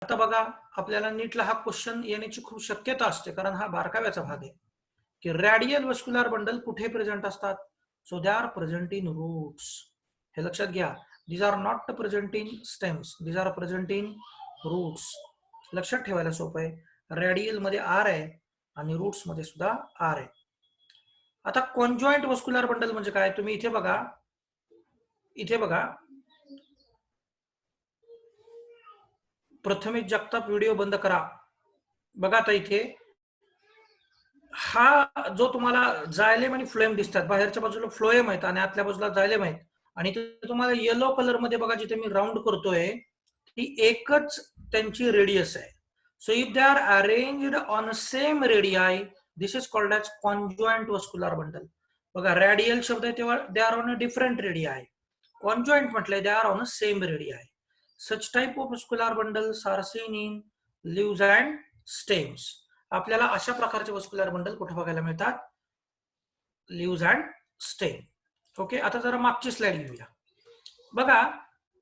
आता बघा, आपल्याला नीटला हा क्वेश्चन येण्याची खूप शक्यता असते, कारण हा बारकाव्याचा भाग आहे की रॅडियल वस्क्युलर बंडल कुठे प्रेझेंट असतात. So they are present in roots. हे लक्षात घ्या. These are not present in stems, these are present in roots. लक्षात ठेवायला सोपं आहे. रॅडियल मध्ये आर आहे आणि रूट्स मध्ये सुद्धा आर आहे. आता कॉन्जॉइंट वस्क्युलर बंडल म्हणजे काय, तुम्ही इथे बघा, इथे बघा. प्रथमेश जगताप व्हिडिओ बंद करा. बघा आता इथे हा जो तुम्हाला जायलेम आणि फ्लोएम दिसतात, बाहेरच्या बाजूला फ्लोएम आहेत आणि आतल्या बाजूला जायलेम आहेत, आणि तुम्हाला येलो कलर मध्ये बघा, जिथे मी राऊंड करतोय ती एकच त्यांची रेडियस आहे. So if they are arranged on same radii, this is called as conjoint vascular bundle. बघा, रॅडियल शब्द आहे तेव्हा they are on a different radii. Conjoint म्हटलंय they are on a same radii. Such type of vascular bundles are seen in leaves and stems. आपल्याला अशा प्रकारचे vascular bundle कुठे बघायला मिळतात? Leaves and stem. ओके, आता जरा मागची स्लाइड घेऊया. बघा,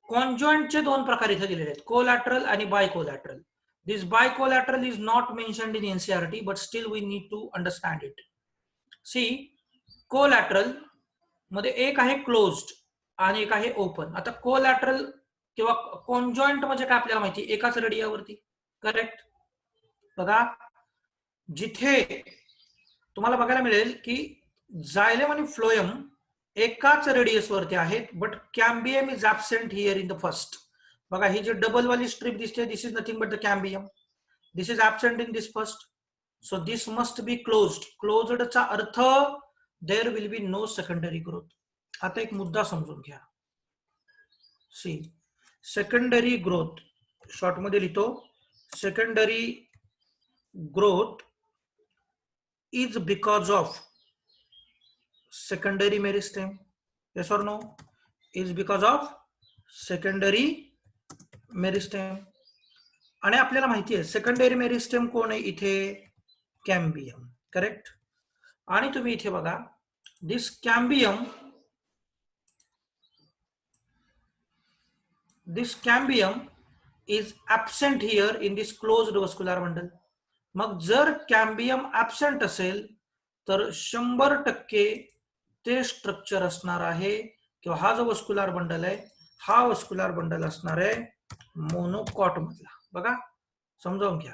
कॉन्जॉइंटचे दोन प्रकार इथे दिलेले आहेत, कोलॅटरल आणि bicollateral. This bicollateral is not mentioned in NCERT, but still we need to understand it. See, collateral मध्ये एक आहे क्लोज्ड आणि एक आहे ओपन. आता कोलॅटरल किंवा कॉन्जॉइंट म्हणजे काय आपल्याला माहिती, एकाच रेडियावरती. करेक्ट. बघा, जिथे तुम्हाला बघायला मिळेल की जायलेम आणि फ्लोएम एकाच रेडियस वरती आहेत, but cambium is absent here in the first. बघा, ही जी डबल वाली स्ट्रिप दिसते, this is nothing but the cambium. This is absent in this first. So this must be closed. क्लोज्डचा अर्थ there will be no secondary growth. आता एक मुद्दा समजून घ्या. सी, सेकंडरी ग्रोथ, शॉर्ट मध्ये लिहितो, secondary growth is because of secondary meristem. Yes or no? Is because of secondary meristem. आणि आपल्याला माहिती आहे सेकंडरी मेरिस्टेम कोण आहे इथे? कॅम्बियम. करेक्ट. आणि तुम्ही इथे बघा, दिस cambium is absent here in this closed vascular bundle. मग जर कॅम्बियम ऍबसेंट असेल तर 100% ते स्ट्रक्चर असणार आहे, किंवा हा जो वस्क्युलर बंडल आहे हा वस्क्युलर बंडल असणार आहे मोनोकॉट मधला. बघा, समजावून घ्या.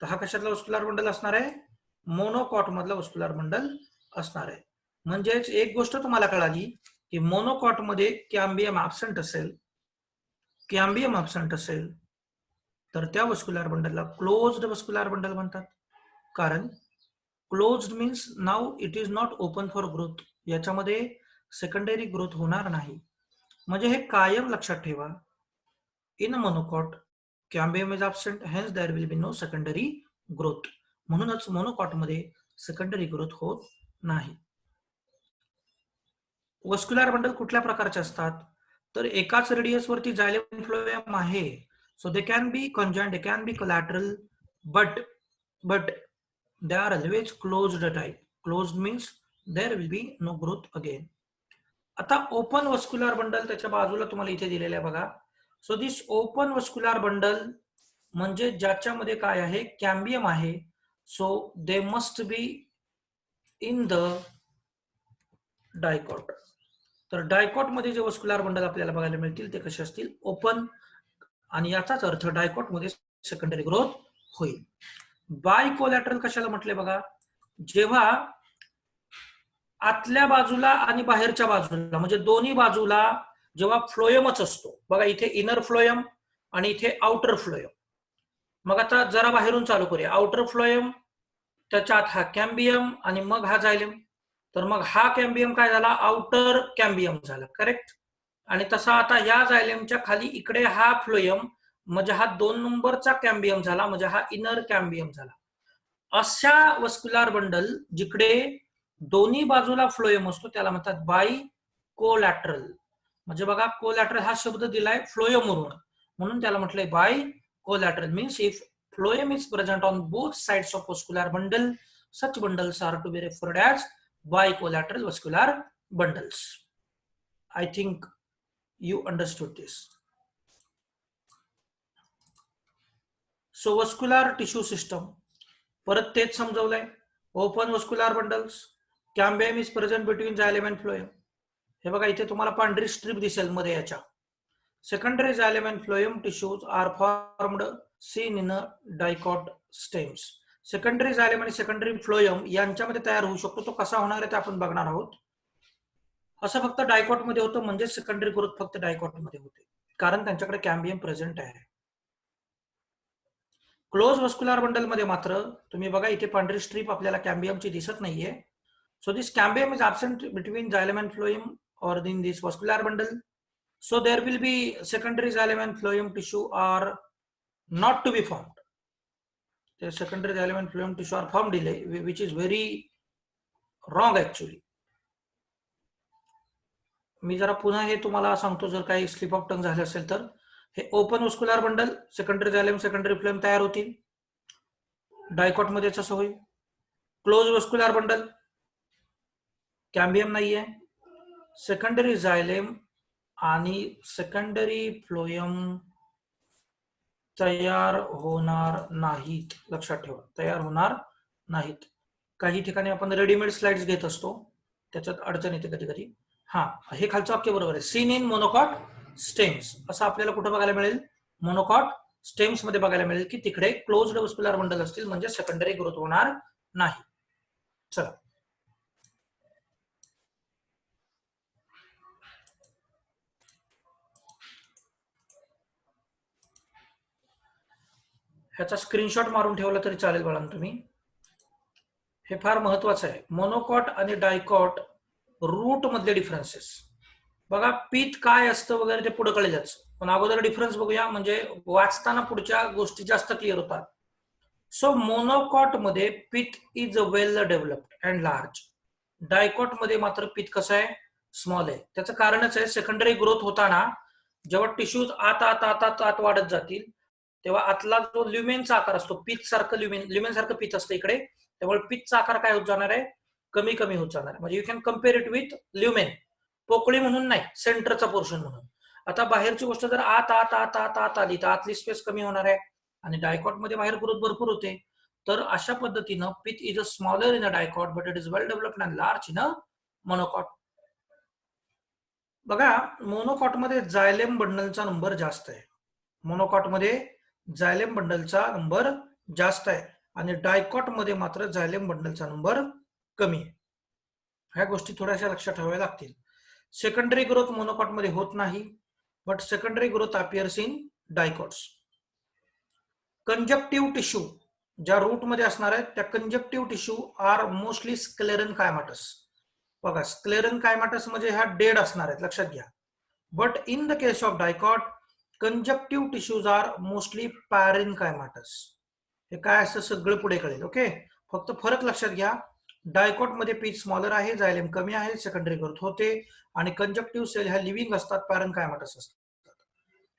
तर हा कशातला वस्क्युलर बंडल असणार आहे? मोनोकॉट मधला वस्क्युलर बंडल असणार आहे. म्हणजेच एक गोष्ट तुम्हाला कळाली की मोनोकॉट मध्ये कॅम्बियम ऍबसेंट असेल, तर त्या वस्क्युलर बंडलला क्लोज्ड वस्क्युलर बंडल म्हणतात. कारण closed means now it is not open for growth. याच्यामध्ये सेकंडरी ग्रोथ होणार नाही. म्हणजे हे कायम लक्षात ठेवा, in monocot cambium is absent, hence there will be no secondary growth. म्हणूनच मोनोकॉट मध्ये सेकंडरी ग्रोथ होत नाही. वस्क्युलर बंडल कुठल्या प्रकारचे असतात? तर एकाच रेडियस वरती जायलेम फ्लोएम आहे. So they can be conjoined, they can be collateral, but they are always closed type. Closed means there will be no growth again. आता ओपन वस्क्युलर बंडल त्याच्या बाजूला तुम्हाला इथे दिलेलं आहे बघा. So this open vascular bundle म्हणजे ज्याच्यामध्ये काय आहे, कॅम्बियम आहे. So they must be in the dicot. तर डायकॉट मध्ये जे वस्क्युलर बंडल आपल्याला बघायला मिळतील ते कसे असतील? ओपन. आणि याचाच अर्थ डायकॉट मध्ये सेकंडरी ग्रोथ होईल. बायकोलॅटरल कशाला म्हटले बघा, जेव्हा आतल्या बाजूला आणि बाहेरच्या बाजूला म्हणजे दोन्ही बाजूला जेव्हा फ्लोएमच असतो. बघा, इथे इनर फ्लोएम आणि इथे आउटर फ्लोएम. मग आता जरा बाहेरून चालू करूया. आउटर फ्लोएम, त्याच्यात हा कॅम्बियम आणि मग हा जायलेम. तर मग हा कॅम्बियम काय झाला? आउटर कॅम्बियम झाला. करेक्ट. आणि तसा आता या जायलेमच्या खाली इकडे हा फ्लोएम, म्हणजे हा 2 नंबरचा कॅम्बियम झाला, म्हणजे हा इनर कॅम्बियम झाला. अशा वस्क्युलर बंडल जिकडे दोन्ही बाजूला फ्लोएम असतो त्याला म्हणतात बाय कोलॅटरल. म्हणजे बघा, कोलॅटरल हा शब्द दिलाय फ्लोएम वरून, म्हणून त्याला म्हटलंय bicollateral. Means if phloem is present on both sides of vascular bundle, such bundles are to be referred as bicollateral vascular bundles. I think you understood this. So vascular tissue system, परत तेच समजवलंय. Open vascular bundles, cambium is present between xylem and phloem. हे बघा इथे तुम्हाला पांढरी strip दिसेल मध्ये याच्या. Secondary xylem and phloem tissues are formed seen in dicot stems. Secondary xylem आणि सेकंडरी फ्लोएम यांच्यामध्ये तयार होऊ शकतो. तो कसा होणार आहे ते आपण बघणार आहोत. असं फक्त डायकॉट मध्ये होतं, म्हणजे सेकंडरी ग्रोथ फक्त डायकॉट मध्ये होते, कारण त्यांच्याकडे कॅम्बियम प्रेझेंट आहे. क्लोज वस्क्युलर बंडल मध्ये मात्र तुम्ही बघा इथे पांढरी स्ट्रीप आपल्याला कॅम्बियमची दिसत नाहीये. So this cambium is absent between xylem and phloem or in this vascular bundle. So there will be secondary xylem and phloem tissue are not to be formed. The secondary xylem and phloem tissue are formed delay, which is very wrong actually. मी जरा पुन्हा हे तुम्हाला सांगतो, जर काही slip of tongue झाले असेल तर. हे open vascular bundle, secondary xylem secondary phloem तयार होतील. डायकॉट मध्येच असं होईल. क्लोज वस्क्युलर बंडल, कॅम्बियम नाहीये. सेकंडरी जायलेम आणि सेकंडरी फ्लोएम तयार होणार नाहीत. लक्षात ठेवा, तयार होणार नाहीत. काही ठिकाणी आपण रेडीमेड स्लाइड्स घेत असतो, त्याच्यात अडचण येते कधी कधी. हा, हे खालचं वाक्य बरोबर आहे. सीन इन मोनोकॉट स्टेम्स, असं आपल्याला कुठं बघायला मिळेल? मोनोकॉट स्टेम्स मध्ये बघायला मिळेल की तिकडे क्लोज्ड वस्क्युलर बंडल असतील, म्हणजे सेकंडरी ग्रोथ होणार नाही. चला, ह्याचा स्क्रीनशॉट मारून ठेवला तरी चालेल बाळांनो तुम्ही. हे फार महत्वाचं आहे. मोनोकॉट आणि डायकॉट रूट मधले डिफरन्सेस बघा. पीत काय असतं वगैरे ते पुढे कळेलच, पण अगोदर डिफरन्स बघूया, म्हणजे वाचताना पुढच्या गोष्टी जास्त क्लिअर होतात. सो मोनोकॉट मध्ये पीत is well developed and large. Dicot मध्ये मात्र पीत कसं आहे? स्मॉल आहे. त्याचं कारणच आहे, सेकंडरी ग्रोथ होताना जेव्हा टिश्यूज आत आत आत आत आत वाढत जातील, तेव्हा आतला जो ल्युमेनचा आकार असतो, पीत सारखं ल्युमेन सारखं पीत असतं इकडे, त्यामुळे पीतचा आकार काय होत जाणार आहे? कमी कमी होत जाणार. म्हणजे you can compare it with lumen. पोकळी म्हणून नाही, सेंटरचा पोर्शन म्हणून. आता बाहेरची गोष्ट जर आत आत आत आत आत आली तर आतली स्पेस कमी होणार आहे, आणि डायकॉट मध्ये बाहेर ग्रोथ भरपूर होते. तर अशा पद्धतीनं पीत is a smaller in a dicot but it is well developed and large in a monocot. बघा, मोनोकॉट मध्ये जायलेम बंडलचा नंबर जास्त आहे. मोनोकॉट मध्ये जायलेम बंडलचा नंबर जास्त आहे, आणि डायकॉट मध्ये मात्र जायलेम बंडलचा नंबर कमी आहे. ह्या गोष्टी थोड्याशा लक्षात ठेवाव्या लागतील. सेकंडरी ग्रोथ मोनोकॉट मध्ये होत नाही, but secondary growth appears in dicots. Conjunctive tissue ज्या रूट मध्ये असणार आहेत, त्या conjunctive tissue are mostly sclerenchymatous. बघा, स्क्लेरन कायमाटस म्हणजे ह्या डेड असणार आहेत, लक्षात घ्या. But in the case of dicot, conjunctive tissues are mostly parenchymatous. हे काय असतं सगळं पुढे कळेल. ओके, फक्त फरक लक्षात घ्या. डायकॉट मध्ये पीच स्मॉलर आहे, जायलेम कमी आहे, सेकंडरी ग्रोथ होते, आणि कंजक्टिव्ह सेल ह्या लिव्हिंग असतात, पॅरेनकायमाटस असतात.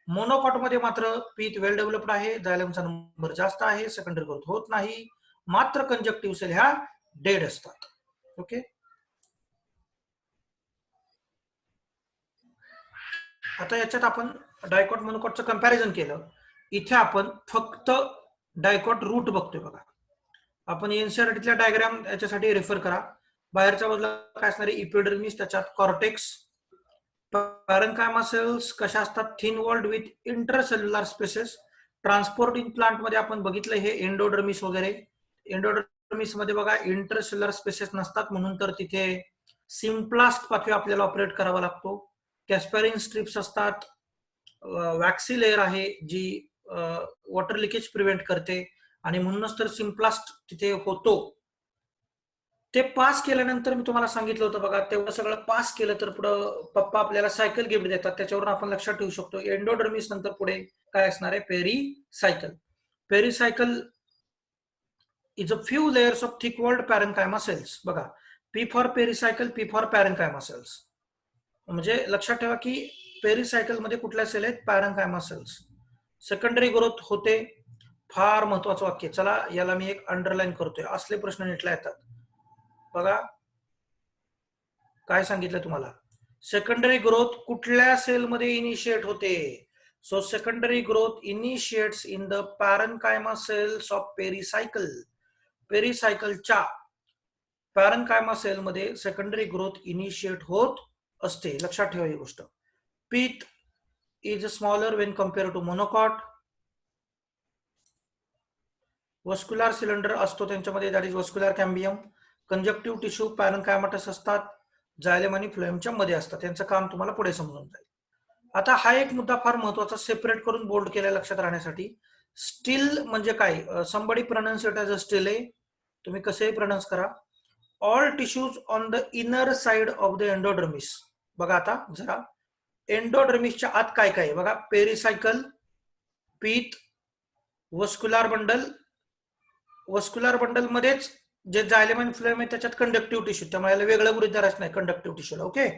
मोनोकॉट मध्ये मात्र पीत वेल डेव्हलप्ड आहे, जायलेमचा नंबर जास्त आहे, सेकंडरी ग्रोथ होत नाही, मात्र कंजक्टिव्ह सेल ह्या डेड असतात. ओके, आता याच्यात आपण डायकॉट मोनोकॉटचं कंपॅरिझन केलं. इथे आपण फक्त डायकॉट रूट बघतोय. बघा, आपण एनसीईआरटीतल्या डायग्राम याच्यासाठी रेफर करा. बाहेरच्या बाजूला काय असणार आहे? इपिडर्मिस, त्याच्यात कॉर्टेक्स. पॅरेन्कायमा सेल्स कशा असतात? Thin walled with intercellular spaces. Transport in plant मध्ये आपण बघितलं हे एंडोडर्मिस वगैरे. एंडोडर्मिस मध्ये बघा इंटरसेल्युलर स्पेसेस नसतात, म्हणून तर तिथे सिम्प्लास्ट पाथवे आपल्याला ऑपरेट करावा लागतो. कॅस्पॅरिन स्ट्रिप्स असतात, वॅक्सी लेअर आहे जी वॉटर लिकेज प्रिव्हेंट करते, आणि म्हणूनच तर सिम्प्लास्ट तिथे होतो. ते पास केल्यानंतर मी तुम्हाला सांगितलं होतं बघा, तेवढं सगळं पास केलं तर पुढं पप्पा आपल्याला सायकल गिफ्ट देतात. त्याच्यावरून आपण लक्षात ठेवू शकतो एंडोडर्मिस नंतर पुढे काय असणार आहे? Pericycle. Pericycle is a few layers of thick walled parenchyma cells. बघा, P for pericycle, P for parenchyma cells. म्हणजे लक्षात ठेवा की पेरिसायकल मध्ये कुठल्या सेल आहेत? पॅरेन्कायमा सेल्स. सेकंडरी ग्रोथ होते. फार महत्वाचं वाक्य, चला याला मी एक अंडरलाईन करतोय, असले प्रश्न नीटला येतात. बघा काय सांगितलं तुम्हाला, सेकंडरी ग्रोथ कुठल्या सेल मध्ये इनिशिएट होते? So secondary growth initiates in the parenchyma cells of pericycle. पेरिसायकलच्या पॅरेन्कायमा सेल मध्ये सेकंडरी ग्रोथ इनिशिएट होत असते. लक्षात ठेवा ही गोष्ट. Pith is smaller when compare to monocot. Vascular cylinder असतो त्यांच्यामध्ये, that is vascular cambium. Conjunctive tissue parenchymatous असतात, जायलेम आणि फ्लोएमच्या मध्ये असतात. त्यांचं काम तुम्हाला पुढे समजून जाईल. आता हा एक मुद्दा फार महत्वाचा सेपरेट करून बोल्ड केला लक्षात राहण्यासाठी. स्टील म्हणजे काय? Somebody pronounce it as a steel आहे, तुम्ही कसेही प्रोनाउन्स करा. All tissues on the inner side of the endodermis. बघा आता जरा एंडोडर्मिसच्या आत काय काय बघा. Pericycle, pith, vascular bundle. Vascular bundle मध्येच जे जायलेम आणि फ्लोएम आहे त्याच्यात कंडक्टिव्ह टिश्यू, त्यामुळे याला वेगळं गृहीत धरायचं नाही कंडक्टिव्ह टिश्यूला. ओके.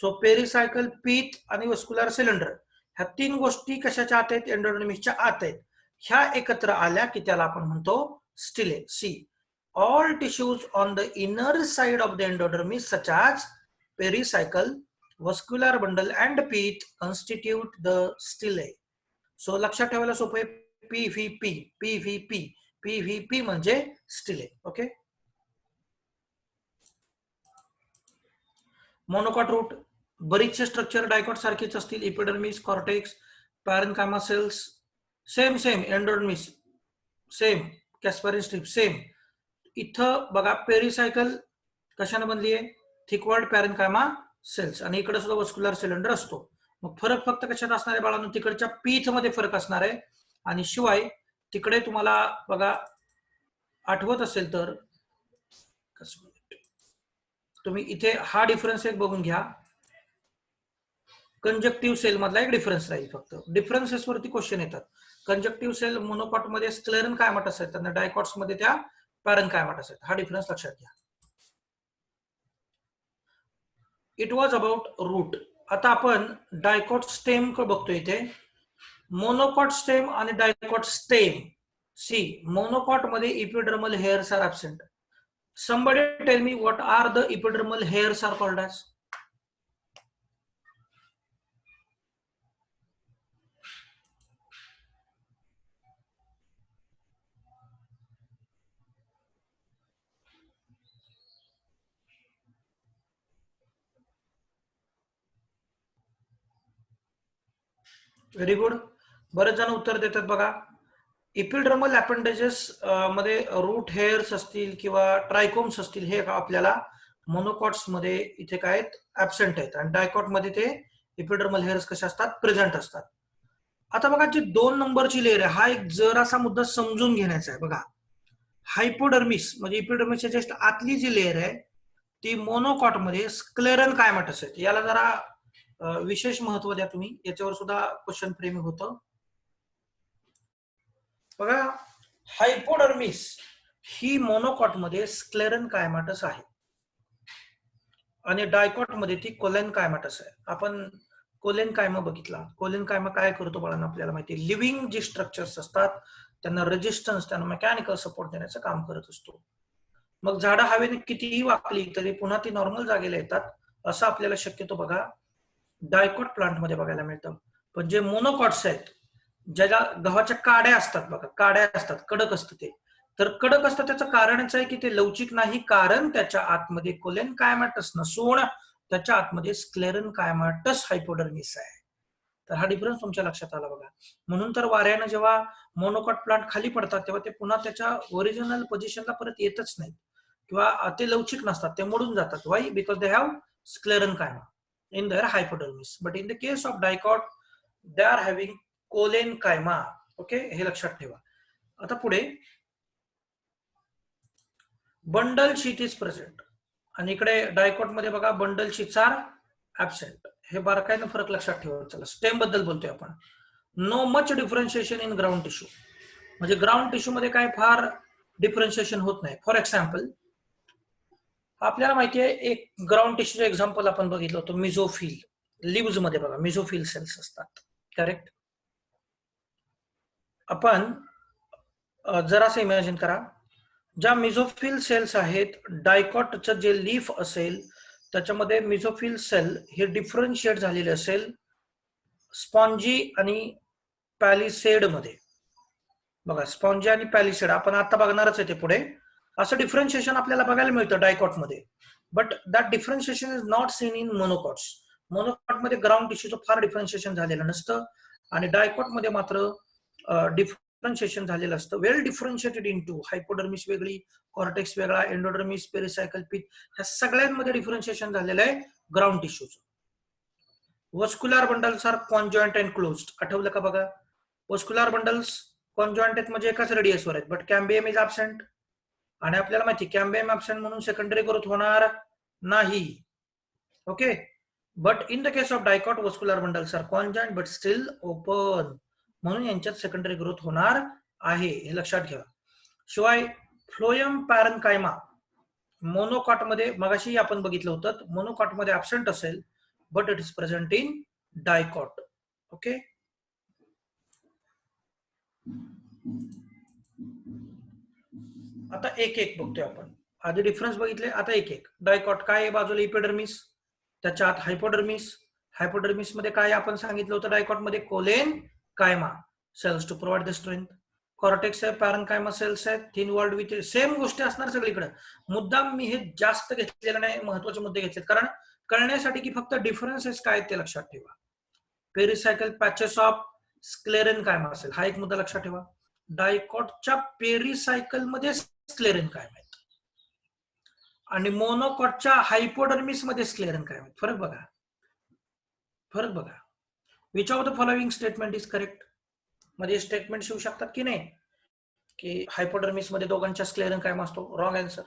सो पेरिसायकल, पीथ आणि वस्क्युलर सिलेंडर ह्या तीन गोष्टी कशाच्या आत आहेत? एंडोडर्मिसच्या आत आहेत. ह्या एकत्र आल्या की त्याला आपण म्हणतो stele. See all tissues on the inner side of the endodermis such as pericycle, vascular bundle and pith constitute the stele. So लक्षात ठेवायला सोपं आहे. PVP, PVP, PVP म्हणजे स्टिले. ओके. मोनोकॉट रूट बरीचसे स्ट्रक्चर डायकॉट सारखेच असतील. Epidermis, cortex, parenchyma cells same endodermis same, Casparian strip same. इथं बघा पेरिसायकल कशाने बनली आहे? Thick walled parenchyma cells. आणि इकडे सुद्धा वस्क्युलर सिलेंडर असतो. मग फरक फक्त कशात असणार आहे बाळांनो? तिकडच्या पीथ मध्ये फरक असणार आहे. आणि शिवाय तिकडे तुम्हाला बघा आठवत असेल तर तुम्ही इथे हा डिफरन्स एक बघून घ्या. कंजक्टिव्ह सेल मधला एक डिफरन्स राहील. फक्त डिफरन्सेस वरती क्वेश्चन येतात. कंजक्टिव्ह सेल मोनोकॉट मध्ये स्क्लेरन कायमाटस आहेत, त्यांना डायकॉट्स मध्ये त्या पॅरेन्कायमाटस आहेत. हा डिफरन्स लक्षात घ्या. It was about root. आता आपण डायकॉट स्टेम बघतोय इथे. मोनोकॉट स्टेम आणि डायकॉट स्टेम. सी मोनोकॉट मध्ये epidermal hairs are absent. somebody tell me what are the epidermal hairs are called as? Very good. बरेच जण उत्तर देतात बघा. इपिडर्मल अपेंडेजेस मध्ये रूट हेअर्स असतील किंवा ट्रायकोम्स असतील, हे आपल्याला मोनोकॉट्स मध्ये इथे काय ऍब्सेंट आहेत. आणि डायकॉट मध्ये ते इपिडर्मल हेअर्स कसे असतात? प्रेझेंट असतात. आता बघा जी 2 नंबरची लेअर आहे, हा एक जरासा मुद्दा समजून घेण्याचा आहे. बघा हायपोडर्मिस म्हणजे इपिडर्मिसच्या जस्ट आतली जी लेअर आहे ती मोनोकॉट मध्ये स्क्लेरन कायमाटस आहे. याला जरा विशेष महत्व द्या तुम्ही, याच्यावर सुद्धा क्वेश्चन फ्रेमिंग होतं. बघा हायपोडर्मिस ही मोनोकॉट मध्ये स्क्लेरन कायमाटस आहे आणि डायकॉट मध्ये ती कोलेन कायमाटस आहे. आपण कोलेन कायमा बघितला. कोलेन कायमा काय करतो बाळांना आपल्याला माहिती. लिव्हिंग जे स्ट्रक्चर्स असतात त्यांना रेजिस्टन्स, त्यांना मेकॅनिकल सपोर्ट देण्याचं काम करत असतो. मग झाडं हवेने कितीही वाकली तरी पुन्हा ती नॉर्मल जागेला येतात, असं आपल्याला शक्यतो बघा डायकॉट प्लांट मध्ये बघायला मिळतं. पण जे मोनोकॉट्स आहेत, ज्याला गव्हाच्या काड्या असतात बघा, काड्या असतात, कडक असतं ते. तर कडक असतं त्याचं कारणच आहे की ते लवचिक नाही, कारण त्याच्या आतमध्ये कोलेन कायमाटस नसून त्याच्या आतमध्ये स्क्लेरन कायमाटस हायपोडर्मिस आहे. तर हा डिफरन्स तुमच्या लक्षात आला बघा. म्हणून तर वाऱ्यानं जेव्हा मोनोकॉट प्लांट खाली पडतात तेव्हा ते पुन्हा त्याच्या ओरिजिनल पोझिशनला परत येतच नाही किंवा ते लवचिक नसतात, ते मोडून जातात. वाय? बिकॉज दे हॅव स्क्लेरन कायमा in their hypodermis, but in the case of dicot they are having collenchyma. Okay, हे लक्षात ठेवा. आता पुढे बंडल शीट इज प्रेझेंट आणि इकडे डायकॉट मध्ये बघा बंडल शीट्स आर ऍब्सेंट. हे बारकाईनं फरक लक्षात ठेवा. चला स्टेम बद्दल बोलतोय आपण. No much differentiation in ground tissue. म्हणजे ग्राउंड टिश्यू मध्ये काय फार डिफरन्शिएशन होत नाही. फॉर एक्झाम्पल आपल्याला माहिती आहे एक ग्राउंड टिश्यूचं एक्झाम्पल आपण बघितलं होतं, मिझोफिल. लिव्ज मध्ये बघा मिझोफिल सेल्स असतात, करेक्ट. आपण जरासं इमॅजिन करा, ज्या मिझोफिल सेल्स आहेत, डायकॉटचं जे लीफ असेल त्याच्यामध्ये मिझोफिल सेल हे डिफरन्शिएट झालेले असेल स्पॉन्जी आणि पॅलिसेड मध्ये बघा, स्पॉन्जी आणि पॅलिसेड आपण आता बघणारच आहे ते पुढे. असं डिफरन्शिएशन आपल्याला बघायला मिळतं डायकॉट मध्ये, but that differentiation is not seen in monocots. Monocot मध्ये ग्राउंड टिश्यूचं फार डिफरन्शिएशन झालेलं नसतं, आणि डायकॉट मध्ये मात्र डिफरन्शिएशन झालेलं असतं. वेल डिफरन्शिएटेड इंटू हायपोडर्मिस वेगळी, कॉर्टेक्स वेगळा, एंडोडर्मिस, पेरिसायकल पीथ, ह्या सगळ्यांमध्ये डिफरन्शिएशन झालेलं आहे ग्राउंड टिश्यूचं. Vascular bundles are conjoint and closed. आठवलं का बघा, वस्क्युलर बंडल्स कॉन्जॉइंट आहेत म्हणजे एकाच रेडियसवर आहेत, बट कॅम्बियम इज ऍबसेंट. आणि आपल्याला माहिती कॅम्बियम ऍबसेंट म्हणून सेकंडरी ग्रोथ होणार नाही. Okay, but in the case of dicot vascular bundles are conjoint but still open, म्हणून यांच्यात सेकंडरी ग्रोथ होणार आहे, हे लक्षात घ्या. शिवाय फ्लोएम पॅरेन्कायमा मोनोकॉट मध्ये मगाशी आपण बघितलं होतं, मोनोकॉट मध्ये ऍबसेंट असेल but it is present in dicot. Okay, आता एक एक बघतोय आपण. आधी डिफरन्स बघितले, आता एक एक. डायकॉट काय आहे, बाजूला इपिडर्मिस, त्याच्या आत हायपोडर्मिस. हायपोडर्मिस मध्ये काय आपण सांगितलं होतं, डायकॉट मध्ये collenchyma cells to provide the strength. Cortex आहे, पॅरेन्कायमा सेल्स आहेत, थिन वॉल्ड विथ, सेम गोष्टी असणार सगळीकडे. मुद्दाम मी हे जास्त घेतलेलं नाही, महत्वाचे मुद्दे घेतलेत कारण कळण्यासाठी की फक्त डिफरन्सेस काय ते लक्षात ठेवा. पेरिसायकल पॅचेस ऑफ स्क्लेरन कायमा असेल, हा एक मुद्दा लक्षात ठेवा. डायकॉटच्या पेरिसायकल मध्ये स्क्लेरन कायमा आहेत, आणि मोनोकॉटच्या हायपोडर्मिस मध्ये स्क्लेरन कायमा आहेत. फरक बघा, फरक बघा. Which of the following statement is correct. मध्ये स्टेटमेंट येऊ शकतात की नाही, की हायपोडर्मिस मध्ये दोघांच्या स्क्लेरन कायमा असतो. Wrong answer.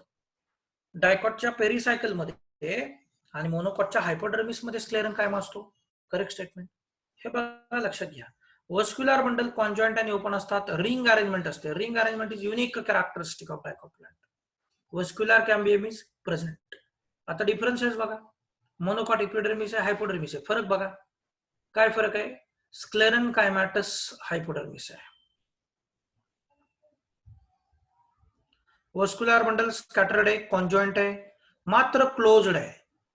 डायकॉटच्या पेरिसायकल मध्ये आणि मोनोकॉटच्या हायपोडर्मिस मध्ये स्क्लेरन कायमा असतो. Correct statement. हे बघा, लक्षात घ्या. वस्क्युलर बंडल कॉन्जॉइंट आणि ओपन असतात, रिंग अरेंजमेंट असते. Ring arrangement is unique characteristic of dicot plant. Vascular cambium is present. आता डिफरन्सेस बघा, मोनोकॉट इपिडर्मिस आहे, हायपोडर्मिस आहे. फरक बघा, काय फरक आहे. स्क्लेरन कायमॅटस हायपोडर्मिस आहे. वस्क्युलर बंडल स्कॅटर्ड आहे, कॉन्जॉइंट आहे, मात्र क्लोज्ड आहे,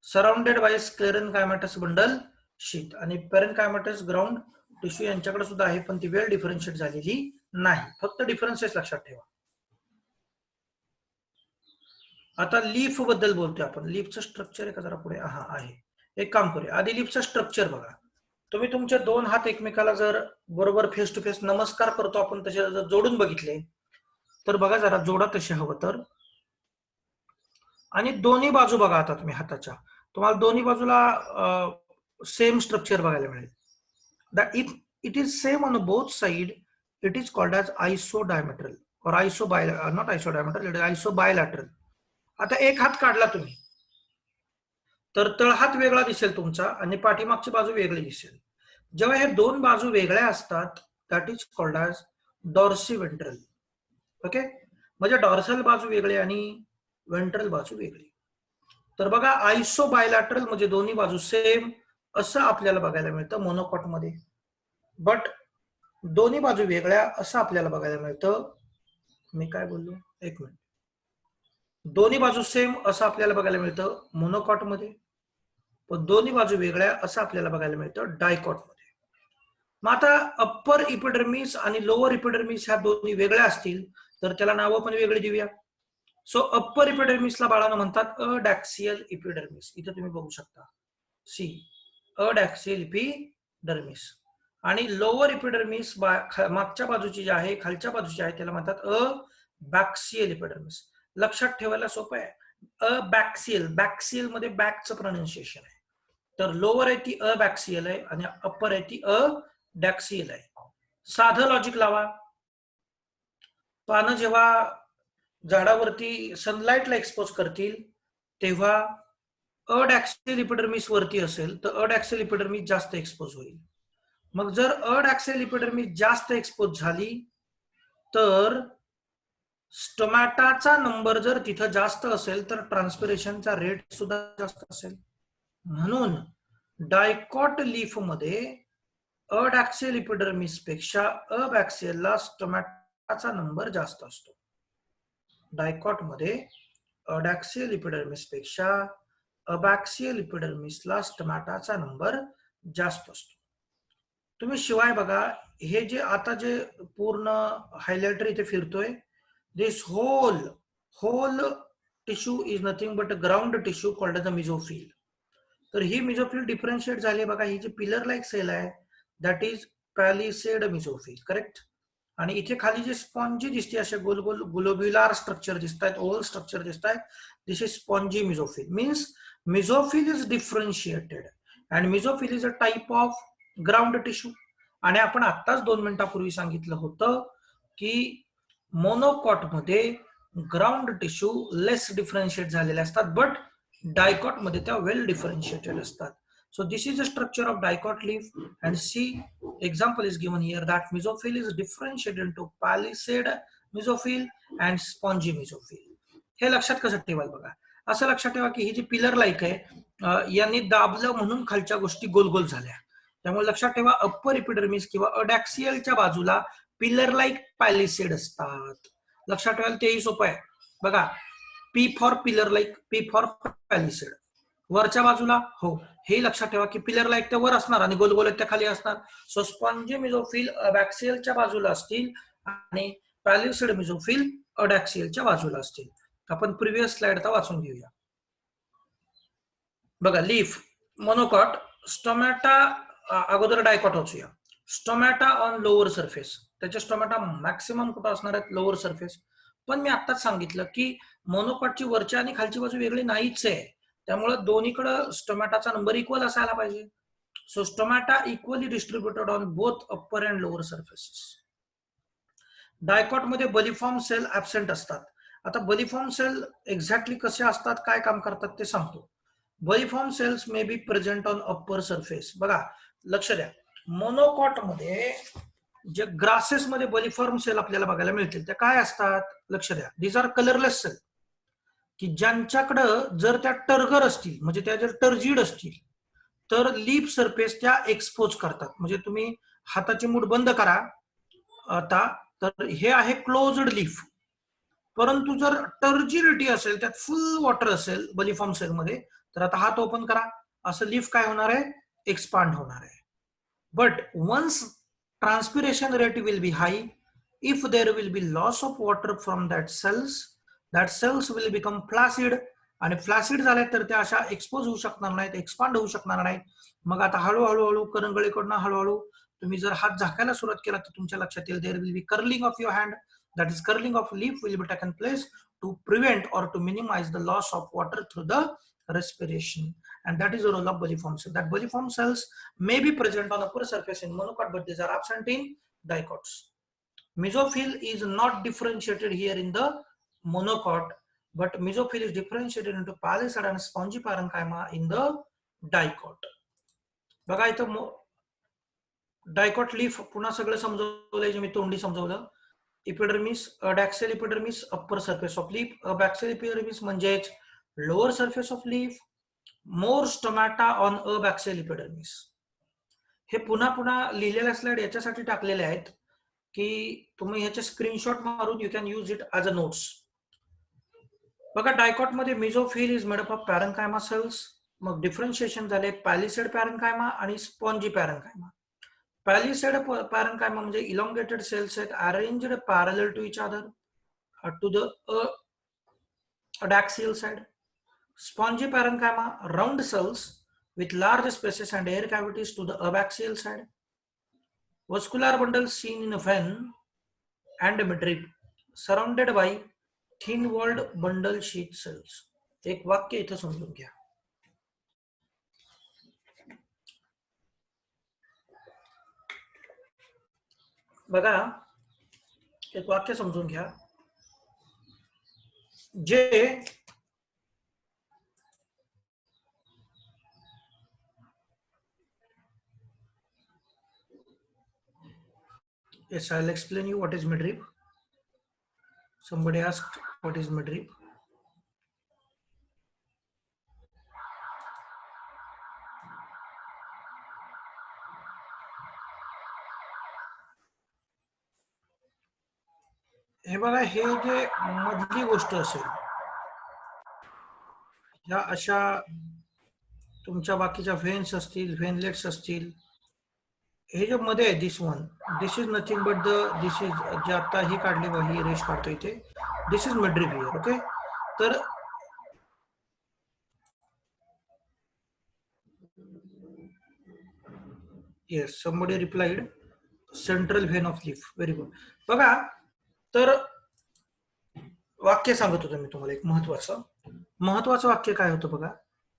सराउंडेड बाय स्क्लेरन कायमॅटस बंडल शीट. आणि पेरेन्कायमॅटस ग्राउंड टिश्यू यांच्याकडे सुद्धा आहे, पण ती वेल डिफरन्शिएट झालेली नाही. फक्त डिफरन्सेस लक्षात ठेवा. आता लीफ बद्दल बोलतोय आपण. लीफचं स्ट्रक्चर आहे का जरा पुढे, हा आहे. एक काम करूया, आधी लीफचं स्ट्रक्चर बघा. तुम्ही तुमचे दोन हात एकमेकाला जर बरोबर फेस टू फेस नमस्कार करतो आपण तसे जर जोडून बघितले तर बघा, जरा जोडा तसे हवं तर. आणि दोन्ही बाजू बघा आता तुम्ही हाताच्या, तुम्हाला दोन्ही बाजूला सेम स्ट्रक्चर बघायला मिळेल. If it is same on both side, it is called as isodiametral or not isodiametral, it is isobilateral. आता एक हात काढला तुम्ही तर तळहात वेगळा दिसेल तुमचा आणि पाठीमागची बाजू वेगळी दिसेल. जेव्हा हे दोन बाजू वेगळ्या असतात, that is called as dorsiventral. Okay, म्हणजे डॉर्सल बाजू वेगळी आणि वेंट्रल बाजू वेगळी. तर बघा, आयसो बायलॅटरल म्हणजे दोन्ही बाजू सेम असं आपल्याला बघायला मिळतं मोनोकॉट मध्ये, बट दोन्ही बाजू वेगळ्या असं आपल्याला बघायला मिळतं. मी काय बोललो, एक मिनिट. दोन्ही बाजू सेम असं आपल्याला बघायला मिळतं मोनोकॉट मध्ये, पण दोन्ही बाजू वेगळ्या असं आपल्याला बघायला मिळतं डायकॉट मध्ये. मग आता अप्पर इपिडर्मिस आणि लोअर इपिडर्मिस ह्या दोन्ही वेगळ्या असतील तर त्याला नावं पण वेगळी देऊया. सो अप्पर इपिडर्मिसला बाळांनो म्हणतात अडॅक्सियल इपिडर्मिस. इथे तुम्ही बघू शकता, सी, अडॅक्सियल इपिडर्मिस. आणि लोअर इपिडर्मिस मागच्या बाजूची जी आहे, खालच्या बाजूची आहे, त्याला म्हणतात अबॅक्सियल इपिडर्मिस. लक्षात ठेवायला सोपं आहे. अबॅक्सियल, बॅक्सियल मध्ये बॅकचं प्रोनाउन्सिएशन आहे. तर लोअर आहे ती अबॅक्सियल आहे आणि अप्पर आहे ती अडॅक्सियल आहे. साधं लॉजिक लावा. पानं जेव्हा झाडावरती सनलाइटला एक्सपोज करतील तेव्हा अडॅक्सियल इपिडर्मिस वरती असेल तर अडॅक्सियल इपिडर्मिस जास्त एक्सपोज होईल. मग जर अडॅक्सियल इपिडर्मिस जास्त एक्सपोज झाली तर स्टोमॅटाचा नंबर जर तिथं जास्त असेल तर ट्रान्सपिरेशनचा रेट सुद्धा जास्त असेल. म्हणून डायकॉट लीफ मध्ये अडॅक्सियल इपिडर्मिस पेक्षा अबॅक्सियलला स्टोमॅटाचा नंबर जास्त असतो. डायकॉट मध्ये अडॅक्सियल इपिडर्मिस पेक्षा अबॅक्सियल इपिडर्मिसला स्टोमॅटाचा नंबर जास्त असतो. तुम्ही शिवाय बघा, हे जे आता जे पूर्ण हायलायटर इथे फिरतोय, this whole tissue is nothing but a ground tissue called the mesophyll. तर ही मिझोफिल डिफरन्शिएट झाली बघा. ही जी पिलर लाईक सेल आहे that is palisade mesophyll, correct. आणि इथे खाली जे स्पॉन्जी दिसते, असे गोल गोल ग्लोब्युलर स्ट्रक्चर दिसत आहेत, ओव्हल स्ट्रक्चर दिसत आहेत, this is spongy mesophyll. Means mesophyll is differentiated and mesophyll is a type of ground tissue. आणि आपण आत्ताच 2 मिनिटापूर्वी सांगितलं होतं की मोनोकॉट मध्ये ग्राउंड टिश्यू लेस डिफरन्शिएट झालेले असतात, बट डायकॉट मध्ये त्या वेल डिफरन्शिएटेड असतात. So this is the structure of dicot leaf, and see example is given here that mesophyll is differentiated into palisade mesophyll and spongy mesophyll. हे लक्षात कसं ठेवाल बघा. असं लक्षात ठेवा की ही जी पिलर लाईक आहे, यांनी दाबलं म्हणून खालच्या गोष्टी गोल गोल झाल्या. त्यामुळे लक्षात ठेवा अप्पर इपिडर्मिस किंवा अडॅक्सियलच्या बाजूला पिलर लाईक पॅलिसेड असतात. लक्षात ठेवायला तेही सोपं आहे बघा. P for pillar like, P for palisade. वरच्या बाजूला हो, हे लक्षात ठेवा की पिलर लाईक त्या वर असणार आणि गोल गोल त्या खाली असणार. सो स्पॉन्जी मिझोफिल अबॅक्सियलच्या बाजूला असतील आणि पॅलिसेड मिझोफिल अडॅक्सियलच्या बाजूला असतील. आपण प्रिव्हियस स्लाइड आता वाचून घेऊया बघा. लीफ, मोनोकॉट, स्टोमॅटा, अगोदर डायकॉट वाचूया. स्टोमॅटा ऑन लोअर सरफेस, त्याचे स्टोमॅटा मॅक्सिमम कुठं असणार आहेत? Lower surface. पण मी आत्ताच सांगितलं की मोनोकॉटची वरची आणि खालची बाजू वेगळी नाहीच आहे, त्यामुळे दोन्हीकडे स्टोमॅटाचा नंबर इक्वल असायला पाहिजे. So stomata equally distributed on both upper and lower surfaces. Dicot मध्ये बलिफॉर्म सेल ऍबसेंट असतात. आता बलिफॉर्म सेल एक्झॅक्टली कसे असतात, काय काम करतात ते सांगतो. Bulliform cells may be present on upper surface. बघा लक्ष द्या, मोनोकॉट मध्ये जे ग्रासेस मध्ये बलिफॉर्म सेल आपल्याला बघायला मिळतील त्या काय असतात? लक्ष द्या, दीज आर कलरलेस सेल, की ज्यांच्याकडं जर त्या टर्गर असतील, म्हणजे त्या जर टर्जिड असतील, तर लीफ सरफेस त्या एक्सपोज करतात. म्हणजे तुम्ही हाताची मूठ बंद करा आता, तर हे आहे क्लोज्ड लीफ. परंतु जर टर्जिडिटी असेल, त्यात फुल वॉटर असेल बलिफॉर्म सेल मध्ये, तर आता हात ओपन करा, असं लीफ काय होणार आहे? एक्सपांड होणार आहे. But once transpiration rate will be high, if there will be loss of water from that cells will become flaccid, आणि फ्लॅसिड झाल्या तर त्या अशा एक्सपोज होऊ शकणार नाहीत, एक्सपांड होऊ शकणार नाहीत. मग आता हळूहळू करंगळीकडनं हळूहळू तुम्ही जर हात झाकायला सुरुवात केला तर तुमच्या लक्षात येईल there will be curling of your hand. That is curling of leaf will be taken place to prevent or to minimize the loss of water through the respiration, and that is the role of boliform cell. That boliform cells may be present on upper surface in monocot, but these are absent in dicots. Mesophyll is not differentiated here in the monocot, but mesophyll is differentiated into palisade and spongy parenchyma in the dicot. बघा इथं dicot leaf पुन्हा सगळं समजवलंय जे मी तोंडी समजवलं. Epidermis, adaxial epidermis upper surface of leaf, abaxial epidermis म्हणजेच lower surface of leaf, more stomata on abaxial epidermis. हे पुन्हा पुन्हा लिहिलेल्या स्लाइड याच्यासाठी टाकलेले आहेत की तुम्ही ह्याचे स्क्रीनशॉट मारून you can use it as a notes. बघा डायकॉट मध्ये mesophyll is made up of parenchyma cells. मग डिफरन्शिएशन झाले पॅलिसेड पॅरेंकायमा आणि स्पॉन्जी पॅरेंकायमा. पॅलिसेड पॅरेंकायमा म्हणजे इलॉंगेटेड सेल्स आहेत arranged parallel to each other to the adaxial side. Spongy parenchyma, round cells with large spaces and air cavities to the abaxial side. Vascular bundle seen in a vein and midrib, surrounded by thin-walled bundle sheath cells. एक वाक्य इथं समजून घ्या. बघा एक वाक्य समजून घ्या. जे yes, I'll explain you what is midrib. Somebody asked what is midrib. हे बघा, हे जे मधली गोष्ट असेल, ह्या अशा तुमच्या बाकीच्या व्हेन्स असतील, व्हेनलेट्स असतील, हे जे मध्ये आहे this one, this is nothing but this is जे आता ही काढली बघा, ही रेश काढतो इथे, this is midrib here. Okay, तर yes, somebody replied central vein of leaf. Very good. बघा, तर वाक्य सांगत होतो मी तुम्हाला एक महत्वाचं वाक्य काय होतं बघा.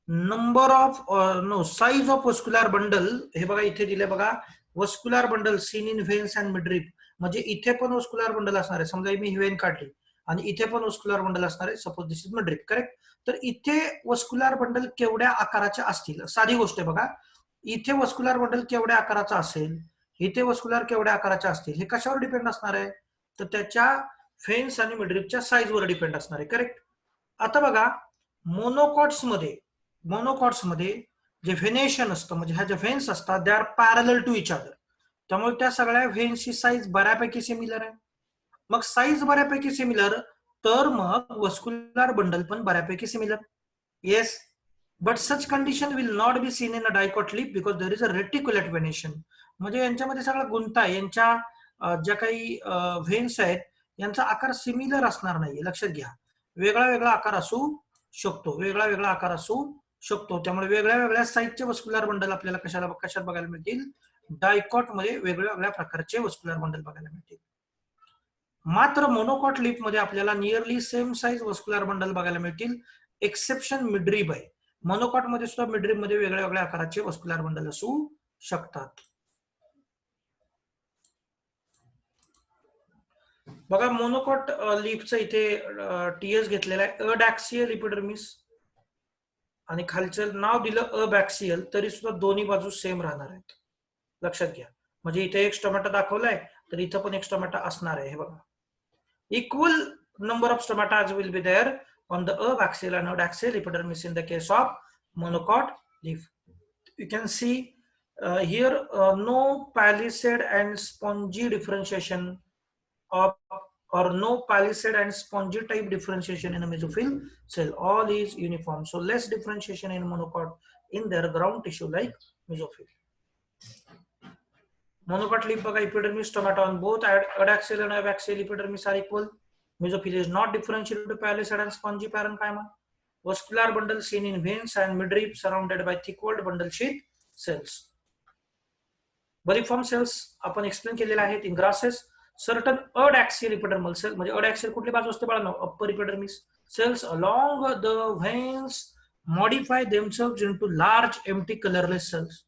Number of no size of vascular bundle, हे बघा इथे दिले बघा, vascular bundle seen in veins and midrib. म्हणजे इथे पण वस्क्युलर बंडल असणार आहे. समजा मी व्हेन काढली आणि इथे पण वस्क्युलर बंडल असणार आहे. Suppose this is midrib, correct. तर इथे वस्क्युलर बंडल केवढ्या आकाराचे असतील, साधी गोष्ट आहे बघा. इथे वस्क्युलर बंडल केवढ्या आकाराचा असेल, इथे वस्क्युलर केवढ्या आकाराचे असतील, हे कशावर डिपेंड असणार आहे, तर त्याच्या फेन्स आणि मिडरिपच्या साईजवर डिपेंड असणार आहे, करेक्ट. आता बघा, मोनोकॉट्समध्ये जे व्हेनेशन असतं, म्हणजे ह्या ज्या व्हेन्स असतात, they are parallel to each other. त्यामुळे त्या सगळ्या व्हेन्सची साईज बऱ्यापैकी सिमिलर आहे. मग साईज बऱ्यापैकी सिमिलर, तर मग वस्क्युलर बंडल पण बऱ्यापैकी similar. Yes, but such condition will not be seen in a dicot leaf because there is a reticulate venation. म्हणजे यांच्यामध्ये सगळा गुंता आहे. यांच्या ज्या काही व्हेन्स आहेत, यांचा आकार सिमिलर असणार नाहीये, लक्षात घ्या. वेगळा वेगळा आकार असू शकतो. त्यामुळे वेगळ्या वेगळ्या साईजचे वस्क्युलर बंडल आपल्याला कशात बघायला मिळतील, डायकॉट मध्ये वेगळ्या वेगळ्या प्रकारचे वस्क्युलर बंडल बघायला मिळतील. मात्र मोनोकॉट लीफ मध्ये आपल्याला nearly same size vascular bundle बघायला मिळतील. एक्सेप्शन मिडरिब आहे. मोनोकॉट मध्ये सुद्धा मिडरिब मध्ये वेगळ्या वेगळ्या आकाराचे वस्क्युलर बंडल असू शकतात. बघा, मोनोकॉट लीफचं इथे टीएस घेतलेला आहे, अडॅक्सियल इपिडर्मिस, आणि खालचं नाव दिलं अबॅक्सियल, तरी सुद्धा दोन्ही बाजू सेम राहणार आहेत, लक्षात घ्या. म्हणजे इथे एक स्टोमॅटा दाखवलाय, तर इथं पण एक स्टोमॅटा असणार आहे. हे बघा, equal number of stomatas will be there on the abaxial and adaxial epidermis in the case of monocot leaf. You can see here no palisade and spongy differentiation of, or no palisade and spongy type differentiation in a mesophyll cell. All is uniform. So less differentiation in monocot in their ground tissue like mesophyll. Monocot leaf बघा, epidermis stomata on both adaxial and abaxial epidermis are equal. Mesophyll is not differentiated to palisade and spongy parenchyma. Vascular bundle seen in veins and midrib surrounded by thick-walled bundle sheath cells. Bariform cells आपण explain केलेले आहेत. In grasses, certain adaxial epidermal cells, म्हणजे adaxial कुठली बाजू असते बाळांनो, upper epidermis cells along the veins modify themselves into large empty colorless cells.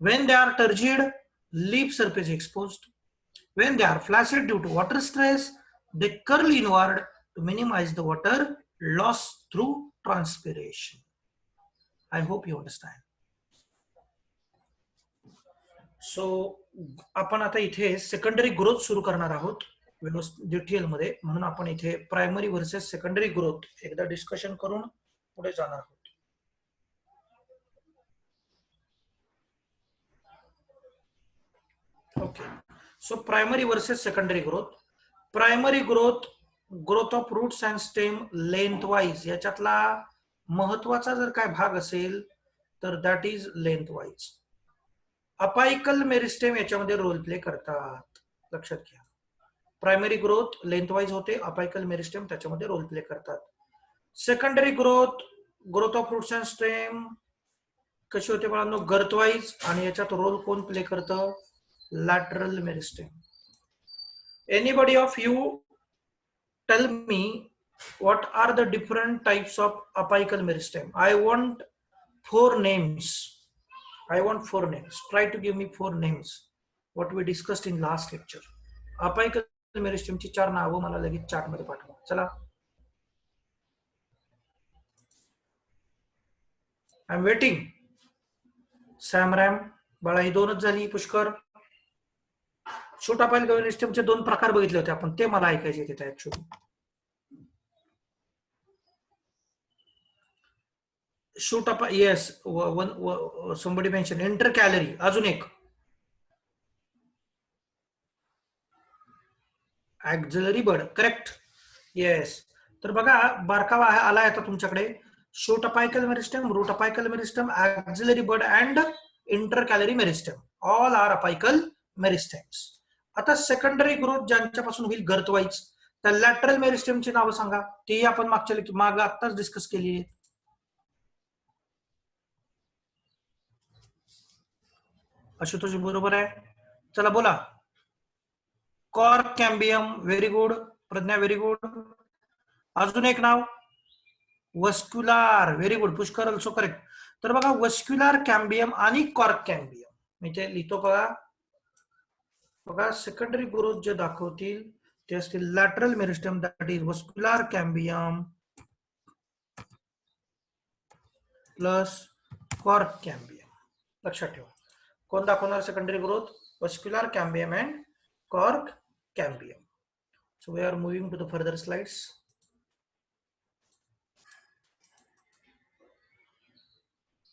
When they are turgid, leaf surface exposed. When they are flaccid due to water stress, they curl inward to minimize the water loss through transpiration. I hope you understand. So आपण आता इथे secondary growth सुरू करणार आहोत detail मध्ये, म्हणून आपण इथे प्रायमरी वर्सेस सेकंडरी ग्रोथ एकदा डिस्कशन करून पुढे जाणार आहोत. Okay, so primary versus secondary growth. Primary growth of roots and stem lengthwise, याच्यातला महत्वाचा जर काय भाग असेल तर that is lengthwise. Apical meristem याच्यामध्ये रोल प्ले करतात, लक्षात घ्या. प्रायमरी ग्रोथ लेंथ वाईज होते, अपायकल मेरिस्टेम त्याच्यामध्ये रोल प्ले करतात. Secondary growth of roots and stem कशी होते बाळांनो, गर्थ वाईज, आणि याच्यात रोल कोण प्ले करतं, lateral meristem. Anybody of you tell me what are the different types of apical meristem? I want 4 names. Try to give me 4 names. What we discussed in last lecture. Apical meristem ची 4 नावं मला लगेच chart मध्ये पाठवा. चला, I'm waiting. Sam RAM बाळा, ही 2च झाली. Pushkar, shoot apical मेरिस्टेमचे 2 प्रकार बघितले होते आपण, ते मला ऐकायचे तिथे actually. Shoot up, yes, somebody mention इंटरकॅलरी. अजून एक ऍक्झिलरी बड, करेक्ट. येस, तर बघा बारकावा आलाय आता तुमच्याकडे. Shoot apical meristem, root apical meristem, axillary bud and intercalary meristem, all are apical meristems. आता सेकंडरी ग्रोथ ज्यांच्यापासून होईल गर्थ वाईज, त्या लॅटरल मेरिस्टेमची नावं सांगा. ती आपण माग आत्ताच डिस्कस केली आहे. आशुतोष बरोबर आहे. चला बोला. Cork cambium, very good. Pragya very good. अजून एक नाव vascular, very good. Pushkar also correct. तर बघा वस्क्युलार कॅम्बियम आणि कॉर्क कॅम्बियम मी ते लिहितो बघा. बघा सेकंडरी ग्रोथ जे दाखवतील ते असतील lateral meristem, that is vascular cambium plus cork cambium. लक्षात ठेवा. कोण दाखवणार secondary growth? Vascular cambium and cork cambium. So we are moving to the further slides.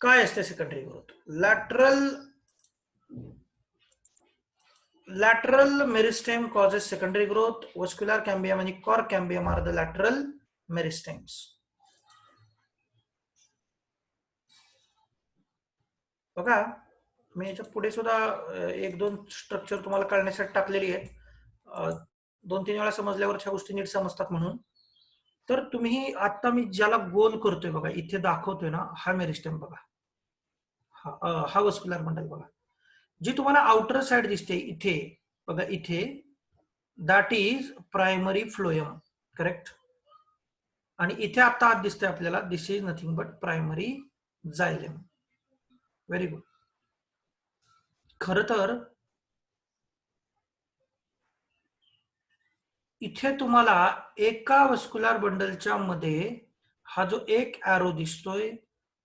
काय असते secondary growth? lateral meristem causes secondary growth. Vascular cambium and cork cambium are the lateral meristems. बघा मी याच्या पुढे सुद्धा एक दोन structure तुम्हाला कळण्यासाठी टाकलेली आहेत. 2-3 वेळा समजल्यावर ह्या गोष्टी नीट समजतात म्हणून. तर तुम्ही आता मी ज्याला गोल करतोय बघा, इथे दाखवतोय ना, हा मेरिस्टेम बघा, हा वस्क्युलर बंडल बघा. जी तुम्हाला आउटर साइड दिसते इथे बघा, इथे that is primary phloem, correct. आणि इथे आता आत दिसते आपल्याला, this is nothing but primary xylem. Very good. खर तर इथे तुम्हाला एका वस्क्युलर बंडलच्या मध्ये हा जो एक एरो दिसतोय,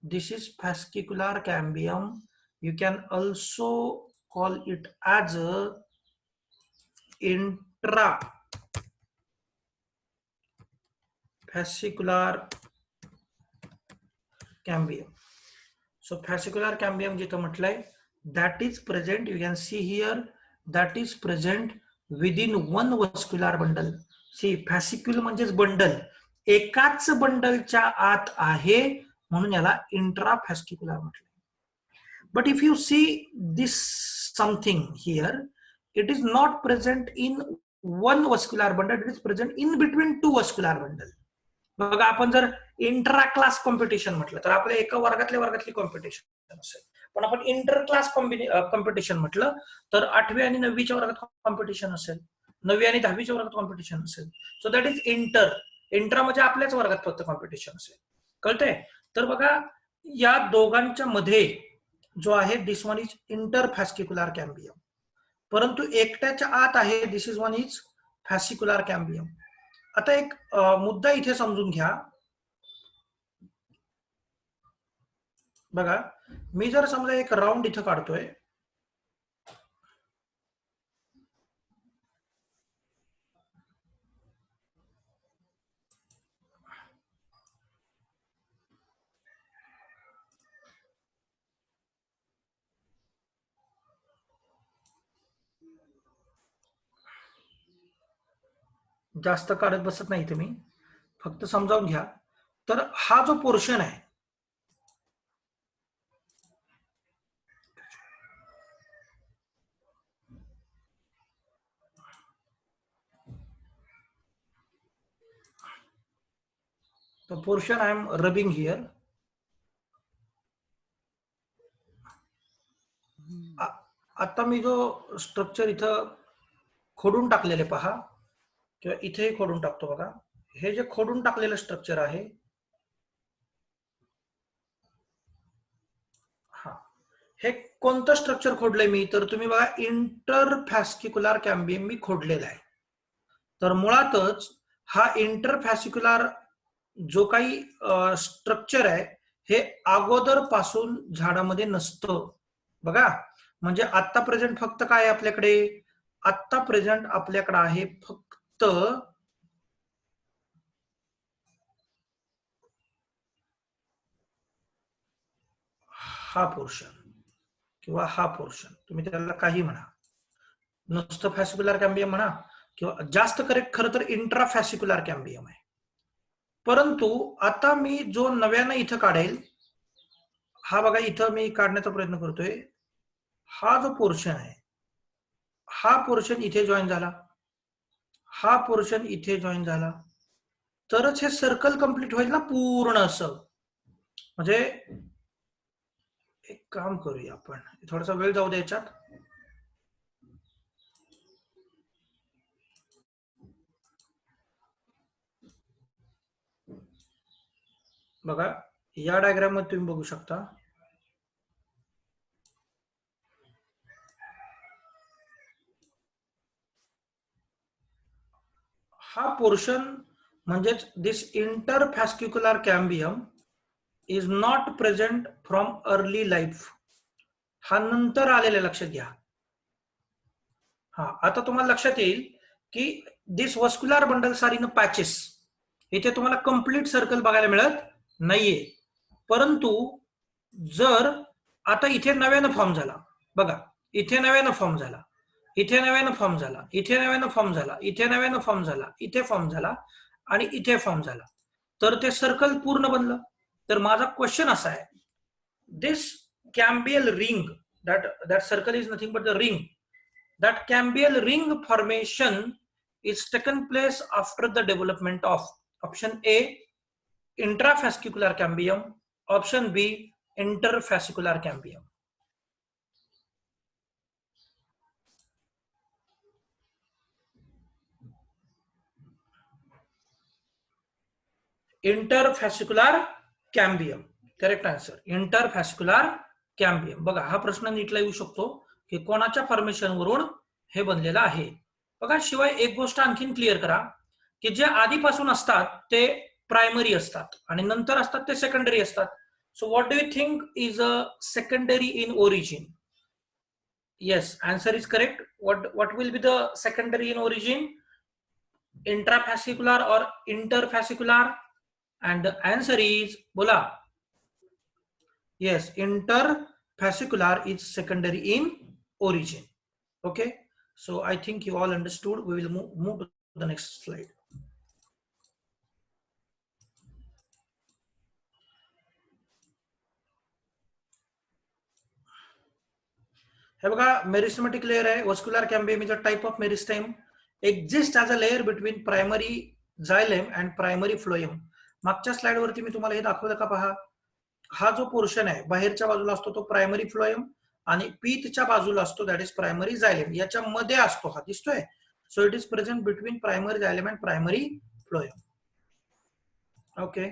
this is fascicular cambium. You can also call it as a intrafascicular cambium. So fascicular cambium जिथं म्हटलंय, that is present, you can see here, that is present within one vascular bundle. See, fascicule म्हणजेच bundle, एकाच बंडलच्या आत आहे म्हणून याला इंट्राफॅस्किक्युलर म्हटलंय. But if you see this something here, it is not present in one vascular bundle, it is present in between two vascular bundle. बघा आपण जर इंट्रा क्लास कॉम्पिटिशन म्हटलं तर आपल्या एका वर्गातली कॉम्पिटिशन असेल. पण आपण इंटर क्लास कॉम्पिटिशन म्हटलं तर 8वी आणि 9वीच्या वर्गात कॉम्पिटिशन असेल, 9वी आणि 10वीच्या वर्गात कॉम्पिटिशन असेल. सो दॅट इज इंट्रा म्हणजे आपल्याच वर्गात फक्त कॉम्पिटिशन असेल. कळतंय? तर बघा या दोघांच्या मध्ये जो आहे, दिस वन इज इंटरफॅस्किक्युलर कॅम्बियम, परंतु एकट्याच्या आत आहे, दिस is one is fascicular cambium. आता एक मुद्दा इथे समजून घ्या. बघा मी जर समजा एक राऊंड इथं काढतोय, जास्त काढत बसत नाही तुम्ही, फक्त समजावून घ्या. तर हा जो पोर्शन आहे, the portion I am rubbing here, आता मी जो स्ट्रक्चर इथं खोडून टाकलेले पहा, किंवा इथे खोडून टाकतो बघा, हे जे खोडून टाकलेलं स्ट्रक्चर आहे, हा हे कोणतं स्ट्रक्चर खोडलंय मी, तर तुम्ही बघा इंटरफॅस्किक्युलर कॅम्बियम मी खोडलेला आहे. तर मुळातच हा इंटरफॅस्किक्युलर जो काही स्ट्रक्चर आहे हे अगोदर पासून झाडामध्ये नसतं. बघा म्हणजे आता प्रेझेंट फक्त काय आहे आपल्याकडे, आता प्रेझेंट आपल्याकडे आहे फक्त हा पोर्शन किंवा हा पोर्शन, तुम्ही त्याला काही म्हणा, नुसतं फॅस्किक्युलर कॅम्बियम म्हणा किंवा जास्त करेक्ट खरं तर इंट्राफॅस्किक्युलर कॅम्बियम आहे. परंतु आता मी जो नव्यानं इथं काढेल, हा बघा इथं मी काढण्याचा प्रयत्न करतोय, हा जो पोर्शन आहे, हा पोर्शन इथे जॉईन झाला, हा पोर्शन इथे जॉईन झाला, तरच हे सर्कल कंप्लीट होईल ना पूर्ण असं. म्हणजे एक काम करूया आपण, थोडासा वेळ जाऊ द्यायच्यात. बघा या डायग्राम मध्ये तुम्ही बघू शकता, हा पोर्शन म्हणजेच this interfascicular cambium is not present from early life. हा नंतर आलेला, लक्षात घ्या. हा आता तुम्हाला लक्षात येईल की this vascular bundles are in patches. इथे तुम्हाला कंप्लीट सर्कल बघायला मिळत नाहीये. परंतु जर आता इथे नव्यानं फॉर्म झाला, बघा इथे नव्यानं फॉर्म झाला, इथे नव्यानं फॉर्म झाला, इथे नव्यानं फॉर्म झाला, इथे नव्यानं फॉर्म झाला, इथे फॉर्म झाला आणि इथे फॉर्म झाला, तर ते सर्कल पूर्ण बनलं. तर माझा क्वेश्चन असा आहे, दिस कॅम्बियल ring, that circle is nothing but the ring. That cambial ring formation is taken place after the development of option A, intrafascicular cambium, option B, interfascicular cambium. Interfascicular cambium, correct answer, interfascicular cambium. बघा हा प्रश्न नीटला येऊ शकतो की कोणाच्या formation वरून हे बनलेलं आहे. बघा शिवाय एक गोष्ट आणखीन क्लिअर करा की जे आधीपासून असतात ते प्रायमरी असतात आणि नंतर असतात ते सेकंडरी असतात. So what do you think is a secondary in origin? Yes, answer is correct. what will be the secondary in origin? Intrafascicular or interfascicular? And the answer is, bola, yes, interfascicular is secondary in origin. Okay, so I think you all understood. We will move to the next slide. हे बघा meristematic layer आहे. Vascular cambium is a type of meristem, exist as a layer between primary xylem and primary phloem. मागच्या slide वरती मी तुम्हाला हे दाखवलं का, पहा हा जो पोर्शन आहे बाहेरच्या बाजूला असतो तो प्रायमरी फ्लोएम आणि पीतच्या बाजूला असतो दॅट इज प्रायमरी झायलेम. याच्या मध्ये असतो हा, दिसतोय. So it is present between primary xylem and primary phloem. Okay,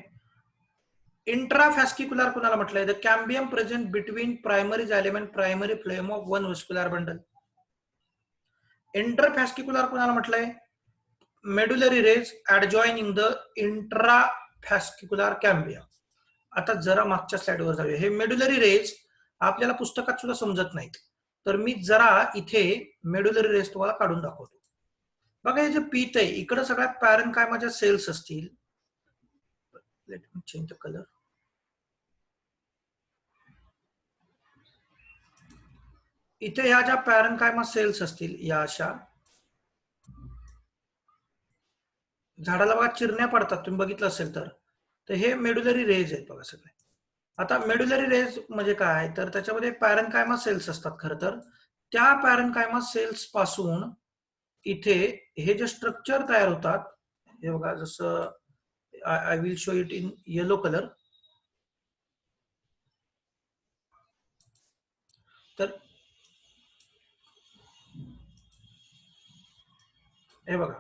intrafascicular कुणाला म्हटलंय? The cambium present between primary xylem and primary phloem of one vascular bundle. Interfascicular कुणाला म्हटलंय? Medullary rays adjoining the intrafascicular cambium. आता जरा मागच्या स्लाइडवर जाऊया. हे मेडुलरी रेज आपल्याला पुस्तकात सुद्धा समजत नाहीत, तर मी जरा इथे मेडुलरी रेज तुम्हाला काढून दाखवतो. बघा हे जे पीत आहे इकडे सगळ्यात पॅरेन्कायमाच्या सेल्स असतील. Let me change the colour. इथे ह्या ज्या पॅरेन्कायमा सेल्स असतील या अशा झाडाला बघा चिरण्या पडतात, तुम्ही बघितलं असेल तर हे मेडुलरी रेज आहेत बघा सगळे. आता मेडुलरी रेज म्हणजे काय, तर त्याच्यामध्ये पॅरेन्कायमा सेल्स असतात. खरं तर त्या पॅरेन्कायमा सेल्स पासून इथे हे जे स्ट्रक्चर तयार होतात, हे बघा जसं I will show it in yellow colour. तर हे बघा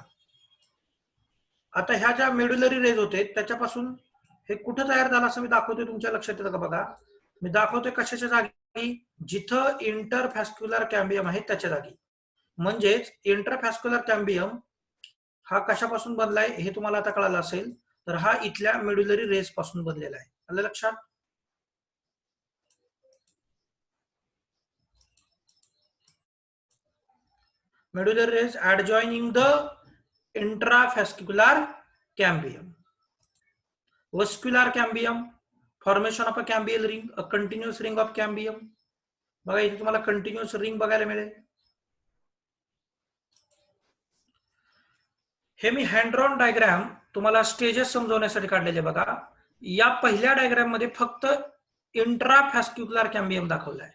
आता ह्या ज्या मेडुलरी रेज होते त्याच्यापासून हे कुठं तयार झालं असं मी दाखवतोय. तुमच्या लक्षात येतं का? बघा मी दाखवतोय कशाच्या जागी, जिथं इंटरफॅस्क्युलर कॅम्बियम आहे त्याच्या जागी. म्हणजेच इंटरफॅस्क्युलर कॅम्बियम हा कशापासून बनलाय हे तुम्हाला आता कळालं असेल. तर हा इथल्या मेडुलरी रेज पासून बनलेला आहे. आलं लक्षात? Medullary rays adjoining the intrafascicular cambium. Vascular cambium, formation of a cambial ring, a continuous ring of cambium. बघा इथे तुम्हाला कंटिन्युअस रिंग बघायला मिळेल. हे मी हँड ड्रॉन डायग्राम तुम्हाला स्टेजेस समजवण्यासाठी काढलेले. बघा या पहिल्या डायग्राम मध्ये फक्त इंट्राफॅस्क्युलर कॅम्बियम दाखवलाय.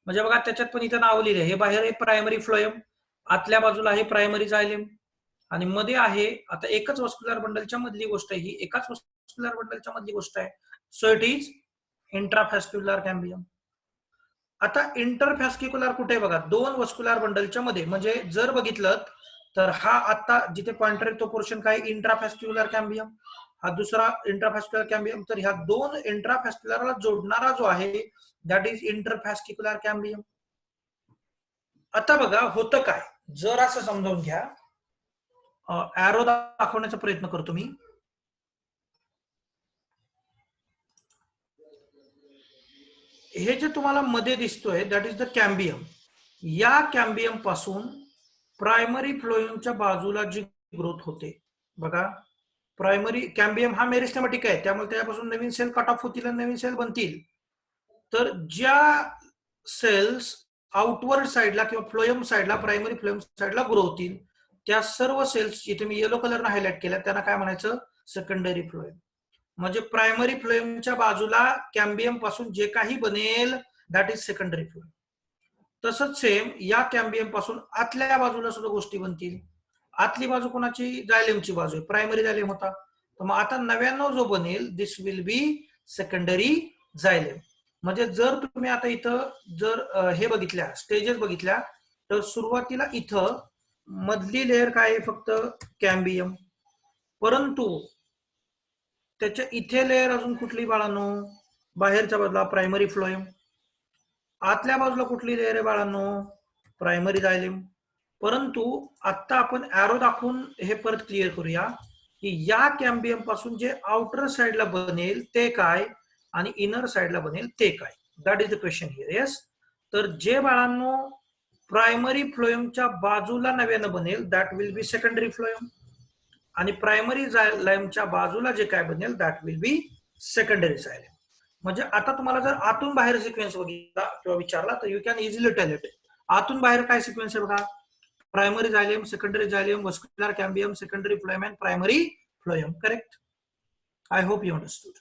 म्हणजे बघा त्याच्यात पण इथं नाव लिहिले, हे बाहेर आहे प्रायमरी फ्लोएम, आतल्या बाजूला आहे प्रायमरी जायलेम, आणि मध्ये आहे, आता एकच वस्क्युलर बंडलच्या मधली गोष्ट आहे ही, एकाच वस्क्युलर बंडलच्या मधली गोष्ट आहे. So it is intrafascicular cambium. आता इंटरफॅस्क्युलर कुठे बघा, दोन वस्क्युलर बंडलच्या मध्ये, म्हणजे जर बघितलं तर हा आता जिथे पॉइंटर आहे तो पोर्शन काय, इंट्राफॅस्क्युलर कॅम्बियम, हा दुसरा इंट्राफॅस्क्युलर कॅम्बियम. तर ह्या दोन इंट्राफॅस्क्युलरला जोडणारा जो आहे दॅट इज इंटरफॅस्क्युलर कॅम्बियम. आता बघा होतं काय, जर असं समजावून घ्या, ॲरो दाखवण्याचा प्रयत्न करतो मी. हे जे तुम्हाला मध्ये दिसतोय दॅट इज द कॅम्बियम. या कॅम्बियम पासून प्रायमरी फ्लोएमच्या बाजूला जी ग्रोथ होते बघा, प्रायमरी कॅम्बियम हा मेरिस्टेमॅटिक आहे, त्यामुळे त्यापासून नवीन सेल कट ऑफ होतील आणि नवीन सेल बनतील. तर ज्या सेल्स आउटवर्ड साईडला किंवा फ्लोएम साईडला, प्रायमरी फ्लोएम साईडला ग्रो होतील, त्या सर्व सेल्स इथे मी येलो कलरने हायलाइट केल्या, त्यांना काय म्हणायचं, सेकंडरी फ्लोएम. म्हणजे प्रायमरी फ्लोएमच्या बाजूला कॅम्बियम पासून जे काही बनेल दॅट इज सेकंडरी फ्लोएम. तसंच सेम या कॅम्बियम पासून आतल्या बाजूला सुद्धा गोष्टी बनतील. आतली बाजू कोणाची, जायलेमची बाजू आहे, प्रायमरी जायलेम होता, तर मग आता 99 जो बनेल दिस विल बी सेकंडरी जायलेम. म्हणजे जर तुम्ही आता इथं जर हे बघितल्या, स्टेजेस बघितल्या, तर सुरुवातीला इथं मधली लेअर काय आहे, फक्त कॅम्बियम, परंतु त्याच्या इथे लेअर अजून कुठली बाळांनो, बाहेरच्या बाजूला प्रायमरी फ्लोएम, आतल्या बाजूला कुठली लेअर आहे बाळांनो, प्रायमरी जायलेम. परंतु आता आपण ॲरो दाखवून हे परत क्लिअर करूया की या कॅम्बियम पासून जे आउटर साइडला बनेल ते काय आणि इनर साइडला बनेल ते काय, that is the question here. Yes, तर जे बाळांनो प्रायमरी फ्लोएमच्या बाजूला नव्यानं बनेल that will be secondary phloem, आणि प्रायमरी जायलेमच्या बाजूला जे काय बनेल दॅट विल बी सेकंडरी जायलेम. म्हणजे आता तुम्हाला जर आतून बाहेर सिक्वेन्स बघितला किंवा विचारला तर you can easily tell it. आतून बाहेर काय सिक्वेन्स आहे बघा, primary xylem, secondary xylem, vascular cambium, secondary phloem and primary phloem. Correct? I hope you understood.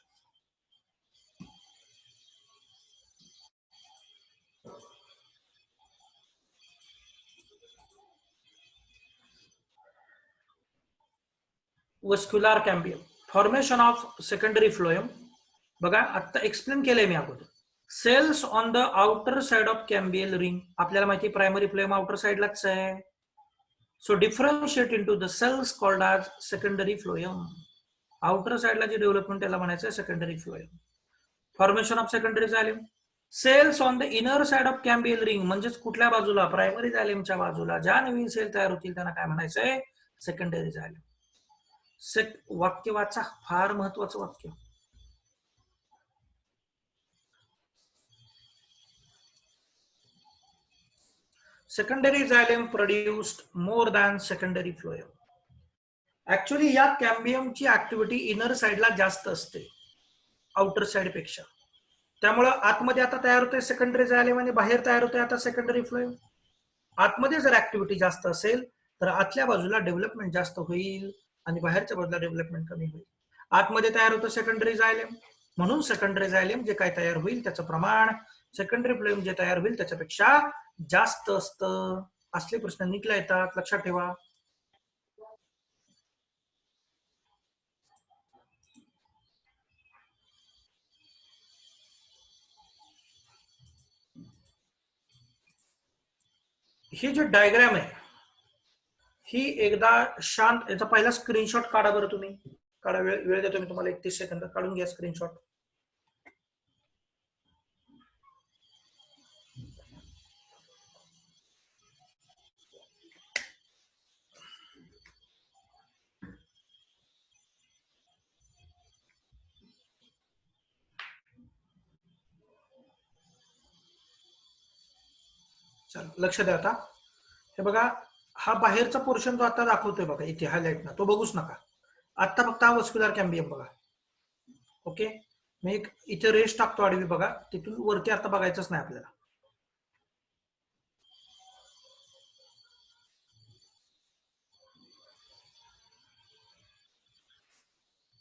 Vascular cambium, formation of secondary phloem. बघा आता एक्सप्लेन केलंय मी अगोदर. Cells on the outer side of cambial ring, आपल्याला माहिती primary phloem outer साइडलाच आहे. So differentiate into the cells called as secondary phloem. Outer साइडला जी डेव्हलपमेंट त्याला म्हणायचं secondary phloem. Formation of secondary xylem, cells on the inner side of cambial ring, म्हणजेच कुठल्या बाजूला, प्रायमरी जायलेमच्या बाजूला ज्या नवीन सेल तयार होतील त्यांना काय म्हणायचंय, सेकंडरी जायलेम. वाक्य वाचा, फार महत्वाचं वाक्य. Secondary xylem produced more than secondary phloem. Actually या कॅम्बियमची ऍक्टिव्हिटी इनर साइडला जास्त असते आउटर साइड पेक्षा, त्यामुळं आतमध्ये आता तयार होते सेकंडरी जायलेम आणि बाहेर तयार होते आता सेकंडरी फ्लोएम. आतमध्ये जर ऍक्टिव्हिटी जास्त असेल तर आतल्या बाजूला डेव्हलपमेंट जास्त होईल आणि बाहेरच्या बाजूला डेव्हलपमेंट कमी होईल. आतमध्ये तयार होतं सेकंडरी जायलेम, म्हणून सेकंडरी जायलेम जे काय तयार होईल त्याचं प्रमाण सेकंडरी फ्लोएम जे तयार होईल त्याच्यापेक्षा जास्त असतं. असले प्रश्न निघला येतात, लक्षात ठेवा. ही जी डायग्राम आहे ही एकदा शांत, याचा पहिला स्क्रीनशॉट काढा बरं तुम्ही, काढा, वेळ देतो मी तुम्हाला 31 सेकंद, काढून घ्या स्क्रीनशॉट. चला लक्ष द्या आता. हे बघा, हा बाहेरचा पोर्शन जो आता दाखवतोय बघा इथे हायलाइट ना, तो बघूच नका. आता फक्त हा वस्क्युलर कॅम्बियम बघा. ओके, मी एक इथे रेश टाकतो आडवी बघा, तिथून वरती आता बघायचंच नाही आपल्याला.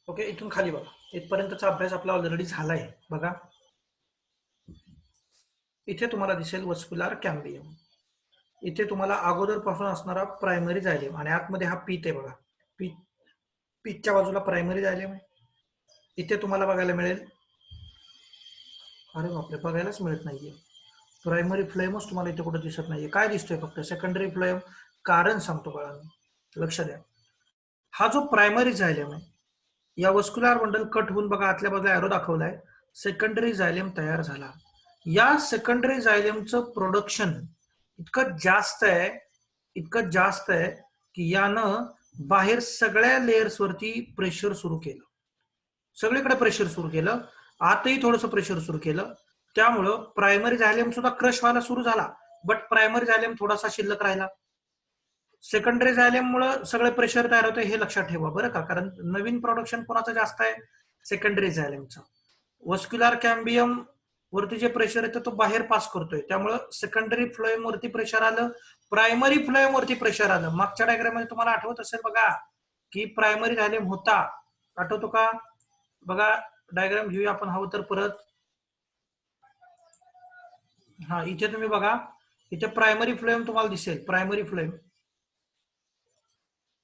ओके, इथून खाली बघा, इथपर्यंतचा अभ्यास आपला ऑलरेडी झालाय बघा. इथे तुम्हाला दिसेल वस्क्युलर कॅम्बियम, इथे तुम्हाला अगोदरपासून असणारा प्रायमरी जायलेम आणि आतमध्ये हा पीत आहे बघा, पीत, पीतच्या बाजूला प्रायमरी जायलेम आहे. इथे तुम्हाला बघायला मिळेल, अरे बापरे, बघायलाच मिळत नाहीये, प्रायमरी फ्लेमच तुम्हाला इथे कुठे दिसत नाहीये. काय दिसतोय फक्त सेकंडरी फ्लेम. कारण सांगतो बाळांनो, लक्ष द्या. हा जो प्रायमरी जायलेम आहे, या वस्क्युलर बंडल कट होऊन बघा आतल्या बाजूला एरो दाखवलाय, सेकंडरी जायलेम तयार झाला. या सेकंडरी जायलेमचं प्रोडक्शन इतकं जास्त आहे, इतकं जास्त आहे की यानं बाहेर सगळ्या लेयर्स वरती प्रेशर सुरू केलं, सगळीकडे प्रेशर सुरू केलं, आतही थोडंसं प्रेशर सुरू केलं. त्यामुळं प्रायमरी जायलेम सुद्धा क्रश व्हायला सुरू झाला, बट प्रायमरी जायलेम थोडासा शिल्लक राहिला. सेकंडरी जायलेममुळे सगळे प्रेशर तयार होते, हे लक्षात ठेवा बरं का, कारण नवीन प्रोडक्शन कोणाचं जास्त आहे, सेकंडरी जायलेमचं. वस्क्युलर कॅम्बियम वरती जे प्रेशर येतं तो बाहेर पास करतोय, त्यामुळं सेकंडरी फ्लोएम वरती प्रेशर आलं, प्रायमरी फ्लोएम वरती प्रेशर आलं. मागच्या डायग्राम मध्ये तुम्हाला आठवत असेल बघा की प्रायमरी जायलेम होता, आठवतो का? बघा डायग्राम घेऊया आपण हवं तर परत. हा, इथे तुम्ही बघा, इथे प्रायमरी फ्लोएम तुम्हाला दिसेल, प्रायमरी फ्लोएम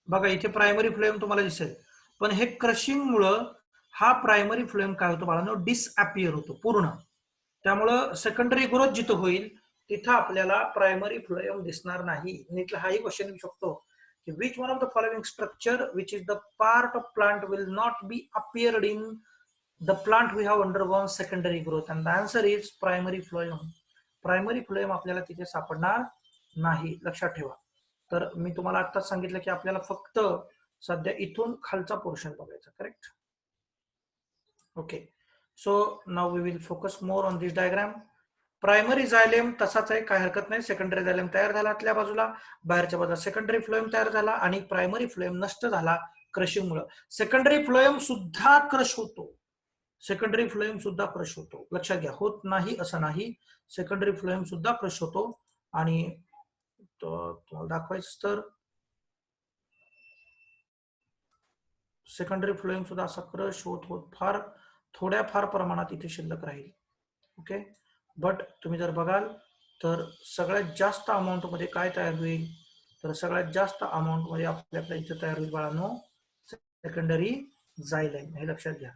बघा, इथे प्रायमरी फ्लेम तुम्हाला दिसेल. पण हे क्रशिंग मुळे हा प्रायमरी फ्लेम काय होतो बाळांनो, डिसअपियर होतो पूर्ण. त्यामुळं सेकंडरी ग्रोथ जिथं होईल तिथं आपल्याला प्रायमरी फ्लेम दिसणार नाही. नीट हाही क्वेश्चन येऊ शकतो की which one of the following structure which is the part of plant will not be appeared in the plant we have undergone secondary growth, and the answer is primary phloem. Primary phloem आपल्याला तिथे सापडणार नाही, लक्षात ठेवा. तर मी तुम्हाला आत्ताच सांगितलं की आपल्याला फक्त सध्या इथून खालचा पोर्शन बघायचा, correct? Okay, so now we will focus more on this diagram. Primary xylem तसाच आहे, काय हरकत नाही. सेकंडरी जायलेम तयार झाला आतल्या बाजूला, बाहेरच्या बाजूला सेकंडरी फ्लोएम तयार झाला आणि प्रायमरी फ्लोएम नष्ट झाला क्रशिंग मुळे. सेकंडरी फ्लोएम सुद्धा क्रश होतो, सेकंडरी फ्लोएम सुद्धा क्रश होतो, लक्षात घ्या. होत नाही असं नाही, सेकंडरी फ्लोएम सुद्धा क्रश होतो. आणि तुम्हाला दाखवायचं तर सेकंडरी फ्लोएम सुद्धा असा क्रश होत होत फार थोड्या फार प्रमाणात इथे शिल्लक राहील. ओके, बट तुम्ही जर बघाल तर सगळ्यात जास्त अमाऊंट मध्ये काय तयार होईल, तर सगळ्यात जास्त अमाऊंट मध्ये आपल्याला इथे तयार होईल बाळांनो सेकंडरी जायलेम, हे लक्षात घ्या.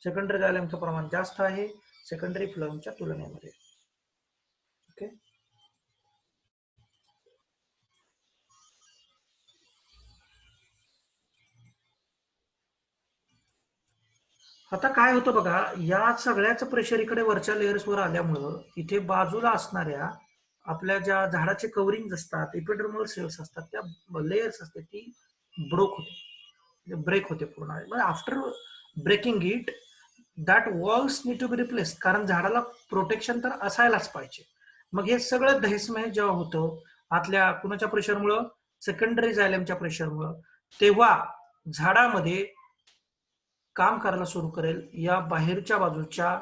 सेकंडरी जायलेमचं प्रमाण जास्त आहे सेकंडरी फ्लोएमच्या तुलनेमध्ये. ओके, आता काय होतं बघा, या सगळ्याच प्रेशर इकडे वरच्या लेयर्सवर आल्यामुळं इथे बाजूला असणाऱ्या आपल्या ज्या झाडाचे कव्हरिंग असतात, एपिडर्मल सेल्स असतात, त्या लेयर्स असते ती ब्रोक होते, ब्रेक होते पूर्ण. After breaking it that walls need to be replace, कारण झाडाला प्रोटेक्शन तर असायलाच पाहिजे. मग हे सगळं दहसमय जेव्हा होतं आतल्या कुणाच्या प्रेशरमुळं, सेकंडरी जायलेमच्या प्रेशरमुळं, तेव्हा झाडामध्ये काम करायला सुरू करेल या बाहेरच्या बाजूच्या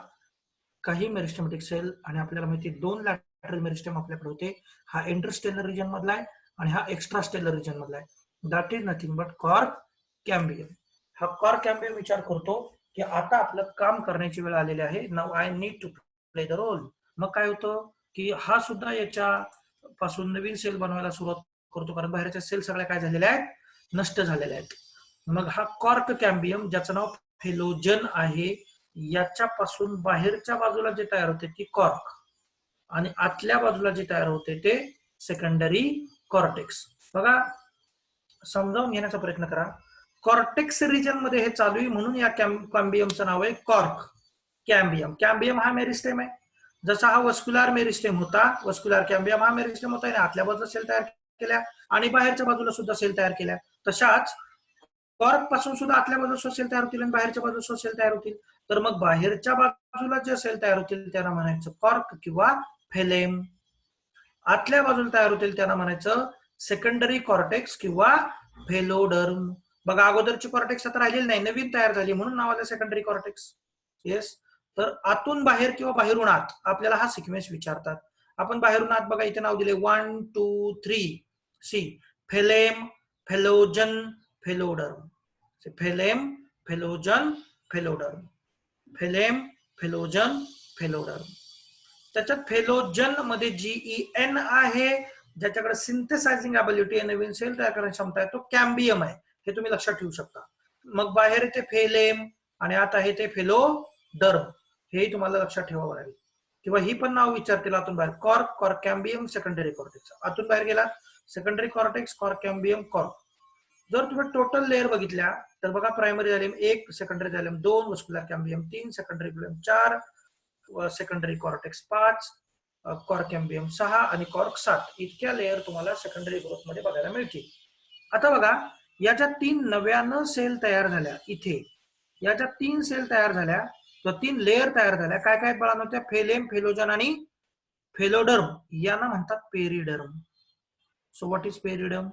काही मेरिस्टेमॅटिक सेल. आणि आपल्याला माहिती दोन लॅटरल मेरिस्टेम आपल्याकडे होते, हा इंटरस्टेलर रिजन मधला आहे आणि हा एक्स्ट्रा स्टेलर रिजन मधला आहे. That is nothing but cork cambium. हा कॉर्क कॅम्बियम विचार करतो की आता आपलं काम करण्याची वेळ आलेली आहे, now I need to play the role. मग काय होतं की हा सुद्धा याच्या पासून नवीन सेल बनवायला सुरुवात करतो, कारण बाहेरच्या सेल सगळ्या काय झालेल्या आहेत, नष्ट झालेल्या आहेत. मग हा कॉर्क कॅम्बियम, ज्याचं नाव फेलोजन आहे, याच्यापासून बाहेरच्या बाजूला जे तयार होते ती कॉर्क आणि आतल्या बाजूला जे तयार होते ते सेकंडरी कॉर्टेक्स. बघा, समजावून घेण्याचा प्रयत्न करा. कॉर्टेक्स रिजन मध्ये हे चालू आहे, म्हणून या कॅम्बियमचं नाव आहे कॉर्क कॅम्बियम. कॅम्बियम हा मेरिस्टेम आहे, जसा हा वस्क्युलर मेरिस्टेम होता, वस्क्युलर कॅम्बियम हा मेरिस्टेम होता, आणि आतल्या बाजूला सेल तयार केल्या आणि बाहेरच्या बाजूला सुद्धा सेल तयार केल्या. तशाच कॉर्क पासून सुद्धा आतल्या बाजूला सेल तयार होतील आणि बाहेरच्या बाजूला सेल तयार होतील. तर मग बाहेरच्या बाजूला जे सेल तयार होतील त्यांना म्हणायचं कॉर्क किंवा फेलेम, आतल्या बाजूला तयार होतील त्यांना म्हणायचं सेकंडरी कॉर्टेक्स किंवा फेलोडर्म. बघा, अगोदरची कॉर्टेक्स आता राहिलेली नाही, नवीन तयार झाली म्हणून नाव आलं सेकंडरी कॉर्टेक्स. येस, तर आतून बाहेर किंवा बाहेरून आत आपल्याला हा सिक्वेन्स विचारतात. आपण बाहेरून आत बघा, इथे नाव दिले 1 2 3. See, phellem, phellogen, phelloderm. Phellem, phellogen, phelloderm, phellem, phellogen, phelloderm. त्याच्यात फेलोजन मध्ये GEN आहे, ज्याच्याकडे सिंथेसायझिंग ॲबिलिटी आहे, नवीन सेल तयार करण्याची क्षमता आहे, तो कॅम्बियम आहे. हे तुम्ही लक्षात ठेवू शकता. मग बाहेर येते फेलेम आणि आत आहे ते फेलोडर्म. हेही तुम्हाला लक्षात ठेवावं लागेल. किंवा ही पण नाव विचारतील आतून बाहेर, कॉर्क, कॉर्कॅम्बियम, सेकंडरी कॉर्टेक्स. आतून बाहेर गेला सेकंडरी कॉर्टेक्स, कॉर्कॅम्बियम, कॉर्क. जर तुम्ही टोटल लेअर बघितल्या तर बघा, primary xylem 1, secondary xylem 2, vascular cambium 3, secondary phloem 4, secondary cortex 5, cork cambium 6 आणि कॉर्क 7. इतक्या लेअर तुम्हाला सेकंडरी ग्रोथ मध्ये बघायला मिळतील. आता बघा, याच्या 3 नव्यानं सेल तयार झाल्या. इथे याच्या 3 सेल तयार झाल्या, तर 3 लेअर तयार झाल्या. काय काय बळा नव्हत्या? फेलेम, फेलोजन आणि फेलोडर्म. यांना म्हणतात periderm. So what is periderm?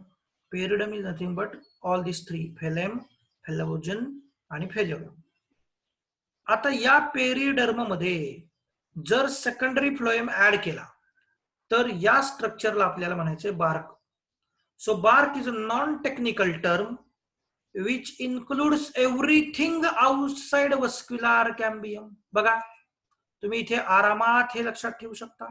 Periderm is nothing but all this 3, phellem, phellogen आणि फेलोडर्म. आता या पेरिडर्म मध्ये जर सेकंडरी फ्लोएम ऍड केला तर या स्ट्रक्चरला आपल्याला म्हणायचे bark. So bark is a non technical term which includes everything outside vascular cambium. बघा, तुम्ही इथे आरामात हे लक्षात ठेवू शकता.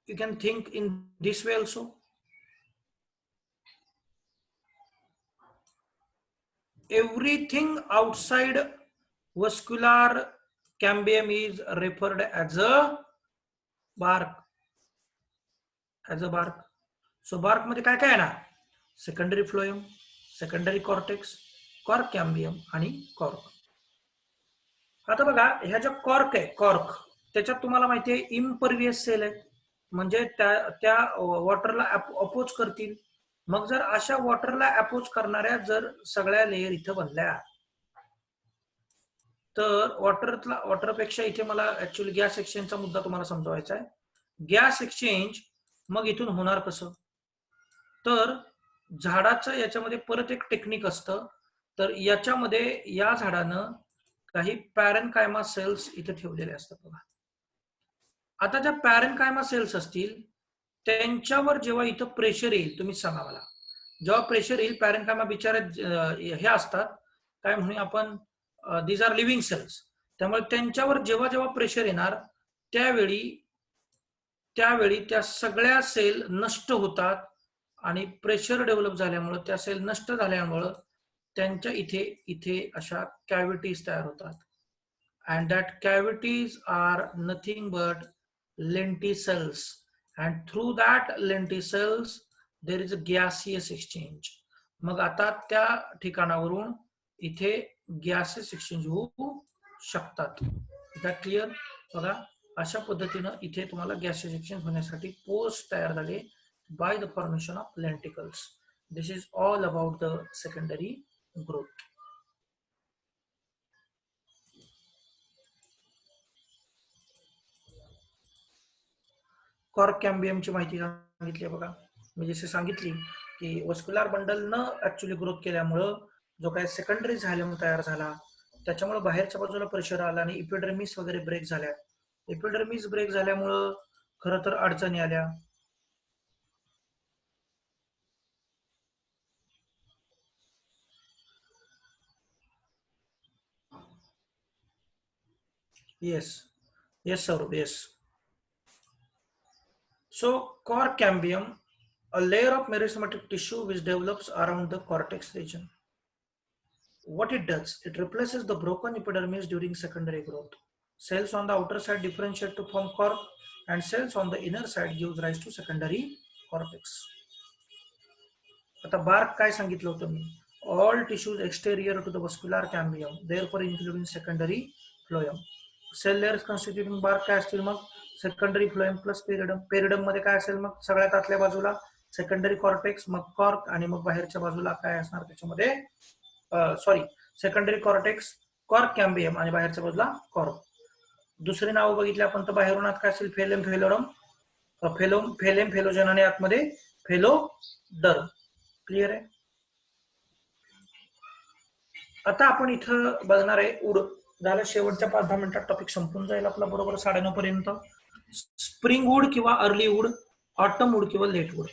You can think in this way also. Everything outside vascular cambium is referred as a bark. As a bark. So bark मध्ये काय काय आहे ना? Secondary phloem, secondary cortex, cork cambium आणि कॉर्क. आता बघा, ह्या ज्या कॉर्क आहे, कॉर्क, त्याच्यात तुम्हाला माहिती आहे इम्परवियस सेल आहे, म्हणजे त्या वॉटरला अपोज करतील. मग जर अशा वॉटरला अपोज करणाऱ्या जर सगळ्या लेयर इथं बनल्या, तर वॉटरपेक्षा इथे मला ऍक्च्युअली गॅस एक्सचेंजचा मुद्दा तुम्हाला समजवायचा आहे. गॅस एक्सचेंज मग इथून होणार कसं? तर झाडाचं याच्यामध्ये परत एक टेक्निक असतं. तर याच्यामध्ये या झाडानं काही पॅरेनकायमा सेल्स इथे ठेवलेले असतात बघा. आता ज्या पॅरेनकायमा सेल्स असतील त्यांच्यावर जेव्हा इथं प्रेशर येईल, तुम्हीच सांगा मला, जेव्हा प्रेशर येईल, पॅरेनकायमा बिचारे हे असतात, काय म्हणूया आपण, दीज आर लिव्हिंग सेल्स. त्यामुळे त्यांच्यावर जेव्हा जेव्हा प्रेशर येणार त्यावेळी त्या सगळ्या सेल नष्ट होतात आणि प्रेशर डेव्हलप झाल्यामुळे त्या सेल नष्ट झाल्यामुळे त्यांच्या इथे अशा कॅव्हिटीज तयार होतात. and that cavities are nothing but lenticels, and through that lenticels there is a gaseous exchange. मग आता त्या ठिकाणावरून इथे गॅसेस एक्सचेंज होऊ शकतात. That clear? बघा, अशा पद्धतीनं इथे तुम्हाला गॅसेस एक्सचेंज होण्यासाठी पोर्स तयार झाले by the formation of lenticels. This is all about the secondary growth. Cork कॅम्बियमची माहिती सांगितली आहे बघा. मी जसे सांगितली की वस्क्युलर बंडल न ऍक्च्युअली ग्रोथ केल्यामुळं जो काही सेकंडरी झायलम तयार झाला, त्याच्यामुळे बाहेरच्या बाजूला प्रेशर आला आणि इपिडर्मिस वगैरे ब्रेक झाल्या. इपिडर्मिस ब्रेक झाल्यामुळं खरं तर अडचणी आल्या. Yes yes Saurabh, yes. So cork cambium, a layer of meristematic tissue which develops around the cortex region. What it does, it replaces the broken epidermis during secondary growth. Cells on the outer side differentiate to form cork, and cells on the inner side gives rise to secondary cortex. आता bark काय सांगितलं होतं मी? All tissues exterior to the vascular cambium, therefore including secondary phloem. Cell layers constituting bark काय असतील मग? Secondary phloem plus periderm. Periderm मध्ये काय असेल मग? सगळ्यात आतल्या बाजूला सेकंडरी कॉर्टेक्स, मग कॉर्क, आणि मग बाहेरच्या बाजूला काय असणार त्याच्यामध्ये? सेकंडरी कॉर्टेक्स, कॉर्क कॅम्बियम, आणि बाहेरच्या बाजूला कॉर्क. दुसरी नाव बघितली आपण तर बाहेरून आत काय असेल? फेलेम, फेलोडम, फेलेम, फेलोजन, आणि आतमध्ये फेलोडर्म. क्लिअर आहे? आता आपण इथं बघणार आहे उड. झालं, शेवटच्या 5-10 मिनिटात टॉपिक संपून जाईल आपला, बरोबर 9:30 पर्यंत. स्प्रिंग वूड किंवा अर्ली वूड, ऑटम वूड किंवा लेट वूड.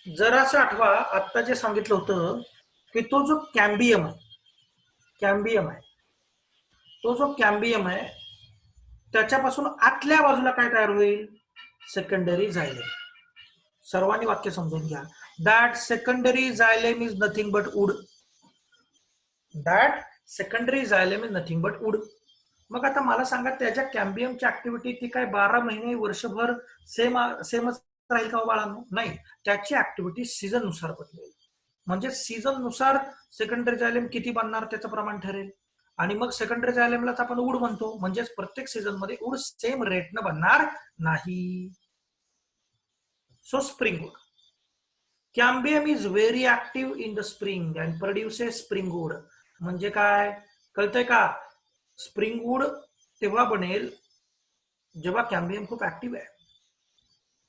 जरासं आठवा, आता जे सांगितलं होतं की तो जो कॅम्बियम आहे कॅम्बियम आहे, तो जो कॅम्बियम आहे त्याच्यापासून आतल्या बाजूला काय तयार होईल, सेकंडरी झायलेम. सर्वांनी वाक्य समजून घ्या. That secondary xylem is nothing but wood. That secondary xylem is nothing but wood. मग आता मला सांगा, त्याच्या कॅम्बियमची ऍक्टिव्हिटी ती काय 12 महिने वर्षभर सेमच राहील का बाळांनो? नाही, त्याची ऍक्टिव्हिटी सीझन नुसार बदलेल. म्हणजे सीझन नुसार सेकंडरी झायलेम किती बनणार त्याचं प्रमाण ठरेल. आणि मग सेकंडरी झायलेमलाच आपण वूड म्हणतो. म्हणजेच प्रत्येक सीझन मध्ये वूड सेम रेटनं बनणार नाही. So spring wood. Cambium is very active in the spring and produces spring wood. म्हणजे काय कळतंय का? स्प्रिंग वूड तेव्हा बनेल जेव्हा कॅम्बियम खूप ऍक्टिव्ह आहे.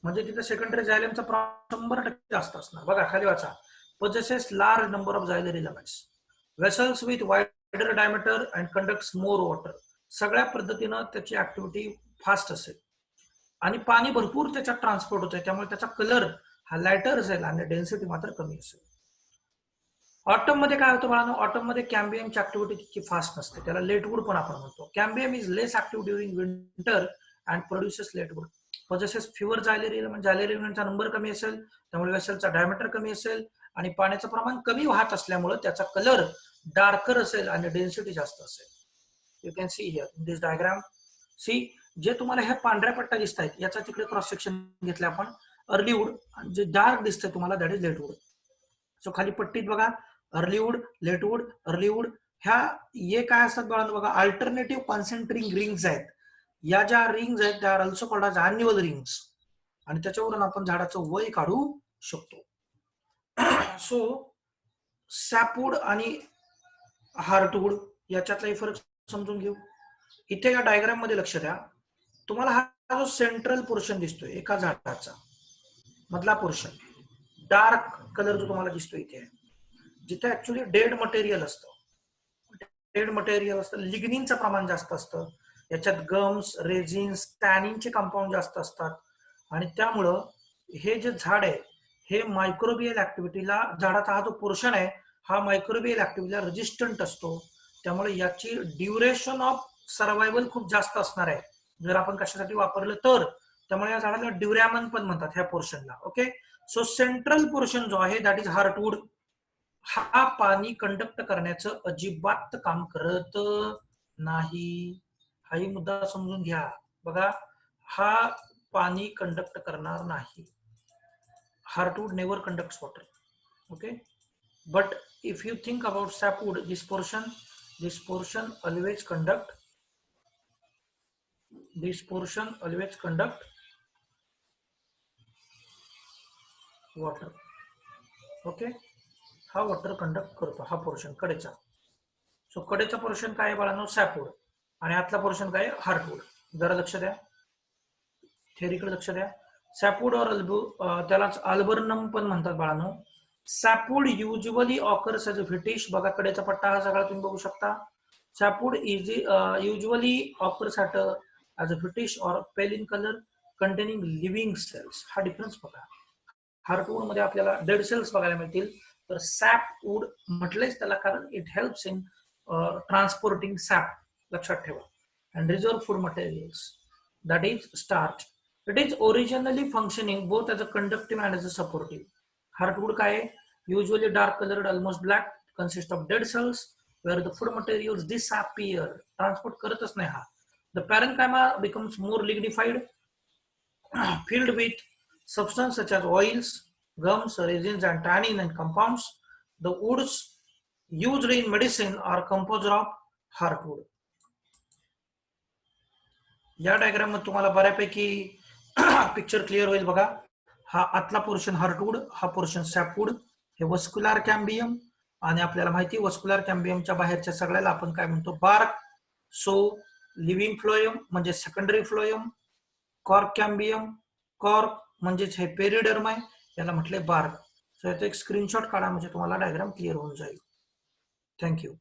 म्हणजे तिथे सेकंडरी झायलेमचा प्रमाण 100% जास्त असणार. बघा खाली वाचा. possesses large number of xylem elements, vessels with wider diameter and conducts more water. सगळ्या पद्धतीनं त्याची ऍक्टिव्हिटी फास्ट असेल आणि पाणी भरपूर त्याच्यात ट्रान्सपोर्ट होतंय, त्यामुळे त्याचा कलर हा लायटर असेल आणि डेन्सिटी मात्र कमी असेल. ऑटम मध्ये काय होतं बाळांनो? ऑटम मध्ये कॅम्बियमची ऍक्टिव्हिटी तितकी फास्ट नसते, त्याला लेटवूड पण आपण म्हणतो. Cambium is less active during winter and produces latewood. possesses fewer xylem element. xylem elementचा नंबर कमी असेल, त्यामुळे वेसलचा डायमीटर कमी असेल आणि पाण्याचं प्रमाण कमी वाहत असल्यामुळे त्याचा कलर डार्कर असेल आणि डेन्सिटी जास्त असेल. You can see here in this diagram. See, जे तुम्हाला ह्या पांढऱ्या पट्ट्या दिसत आहेत याचा तिकडे क्रॉस सेक्शन घेतला आपण, अर्ली वूड. जे डार्क दिसतंय तुम्हाला that is late wood. So खाली पट्टीत बघा, early wood, late wood, early wood. ह्या ये काय असतात बाळांनो? बघा, अल्टरनेटिव्ह कॉन्सेंट्रिक रिंग्स आहेत. या ज्या रिंग्स आहेत त्या are also called as annual rings, आणि त्याच्यावरून आपण झाडाचं वय काढू शकतो. सो सॅपवूड आणि हार्टवूड याच्यातलाही फरक समजून घेऊ. इथे या डायग्राम मध्ये लक्ष द्या. तुम्हाला हा जो सेंट्रल पोर्शन दिसतोय एका झाडाचा मधला पोर्शन, डार्क कलर जो तुम्हाला दिसतोय इथे, जिथे ऍक्च्युली डेड मटेरियल असतं. डेड मटेरियल असतं, लिग्निनचं प्रमाण जास्त असतं याच्यात. गम्स, रेझिन्स, टॅनिनचे कंपाऊंड जास्त असतात आणि त्यामुळं हे जे झाड आहे हे मायक्रोबियल ऍक्टिव्हिटीला, झाडाचा हा जो पोर्शन आहे हा मायक्रोबियल ऍक्टिव्हिटीला रेजिस्टंट असतो. त्यामुळे याची ड्युरेशन ऑफ सर्व्हायवल खूप जास्त असणार आहे जर आपण कशासाठी वापरलं तर. त्यामुळे या झाडाला ड्युरॅमन पण म्हणतात ह्या पोर्शनला. ओके, सो सेंट्रल पोर्शन जो आहे दॅट इज हार्टवूड. हा पाणी कंडक्ट करण्याचं अजिबात काम करत नाही. हाही मुद्दा समजून घ्या. बघा, हा पाणी कंडक्ट करणार नाही. Heartwood never conducts water. Okay, but if you think about sapwood, this portion always conduct water. Okay, हा वॉटर कंडक्ट करतो, हा पोर्शन कडेचा. सो कडेचा पोर्शन काय आहे बाळांनो? सॅपवूड. आणि आतला पोर्शन काय आहे? हार्टवूड. जरा लक्ष द्या, थेअरीकडे लक्ष द्या. सॅपवूड और त्यालाच अल्बर्नम पण म्हणतात बाळांनो. Sapwood usually occurs as a whitish. बघा कडेचा पट्टा हा सगळा तुम्ही बघू शकता. Sapwood usually occurs at as a whitish or pale in colour containing living cells. हा डिफरन्स बघा. हार्टवूड मध्ये आपल्याला डेड सेल्स बघायला मिळतील, तर सॅपवूड म्हटलेच त्याला कारण it helps in transporting sap. लक्षात ठेवा. And reserve food materials that is starch. It is originally functioning both as a conductive and as a supportive. Heartwood काय आहे? Usually dark coloured, almost black, consist of dead cells where the food materials disappear. Transport करतच नाही हा. The parenchyma becomes more lignified, filled with substances such as oils, gums, resins, and tannin and compounds. The woods used in medicine are composed of heartwood. या diagram मध्ये तुम्हाला बऱ्यापैकी picture clear होईल बघा. हा आतला पोर्शन हार्टवूड, हा पोर्शन सॅपवूड, हे वस्क्युलर कॅम्बियम, आणि आपल्याला माहिती वस्क्युलर कॅम्बियमच्या बाहेरच्या सगळ्याला आपण काय म्हणतो? बार्क. सो लिव्हिंग फ्लोएम म्हणजे secondary phloem. Cork cambium, cork म्हणजेच हे पेरिडर्म आहे, याला म्हटले बार्क. सो याचा एक स्क्रीनशॉट काढा म्हणजे तुम्हाला डायग्राम क्लिअर होऊन जाईल. थँक्यू.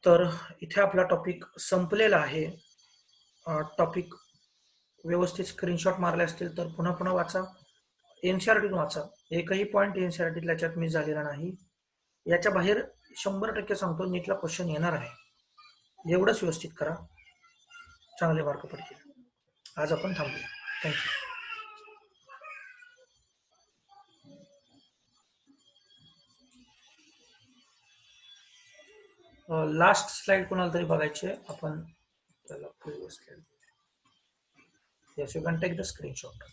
तर इथे आपला टॉपिक संपलेला आहे. टॉपिक व्यवस्थित स्क्रीनशॉट मारले असतील तर पुन्हा पुन्हा वाचा, एनसीईआरटीतून वाचा. एकही पॉईंट एनसीईआरटीतल्या याच्यात मिस झालेला नाही. याच्या बाहेर 100% सांगतो नीटला क्वेश्चन येणार आहे. एवढंच व्यवस्थित करा, चांगले मार्क पडतील. आज आपण थांबूया. थँक्यू. लास्ट स्लाइड कोणाला तरी बघायची आहे, आपण त्याला previous slide. Yes, you can take the screenshot.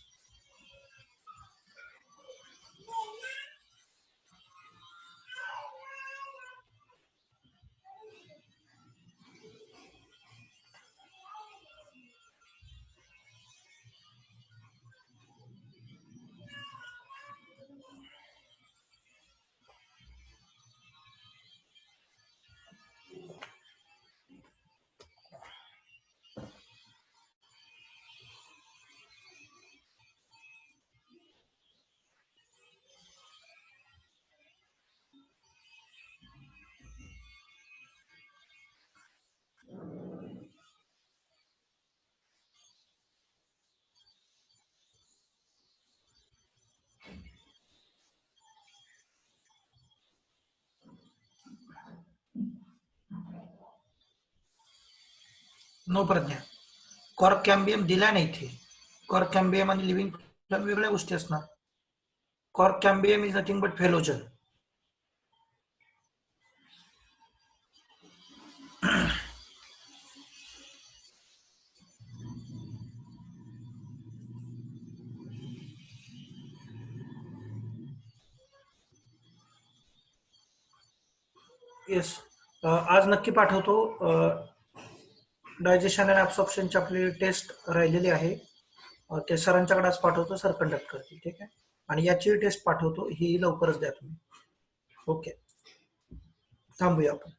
No Pragya, cork cambium दिला नाही इथे. कॉर्क कॅम्बियम आणि लिव्हिंग फ्लेम वेगळ्या गोष्टी असणार. Cork cambium is nothing but phellogen. Yes, आज नक्की पाठवतो. डायजेशन आणि ॲब्सॉर्प्शनची आपली टेस्ट राहिलेली आहे, ते सरांच्याकडे आज पाठवतो, सर कंडक्ट करतील. ठीक आहे, आणि याची टेस्ट पाठवतो, ही लवकरच द्या तुम्ही. ओके, थांबूया आपण.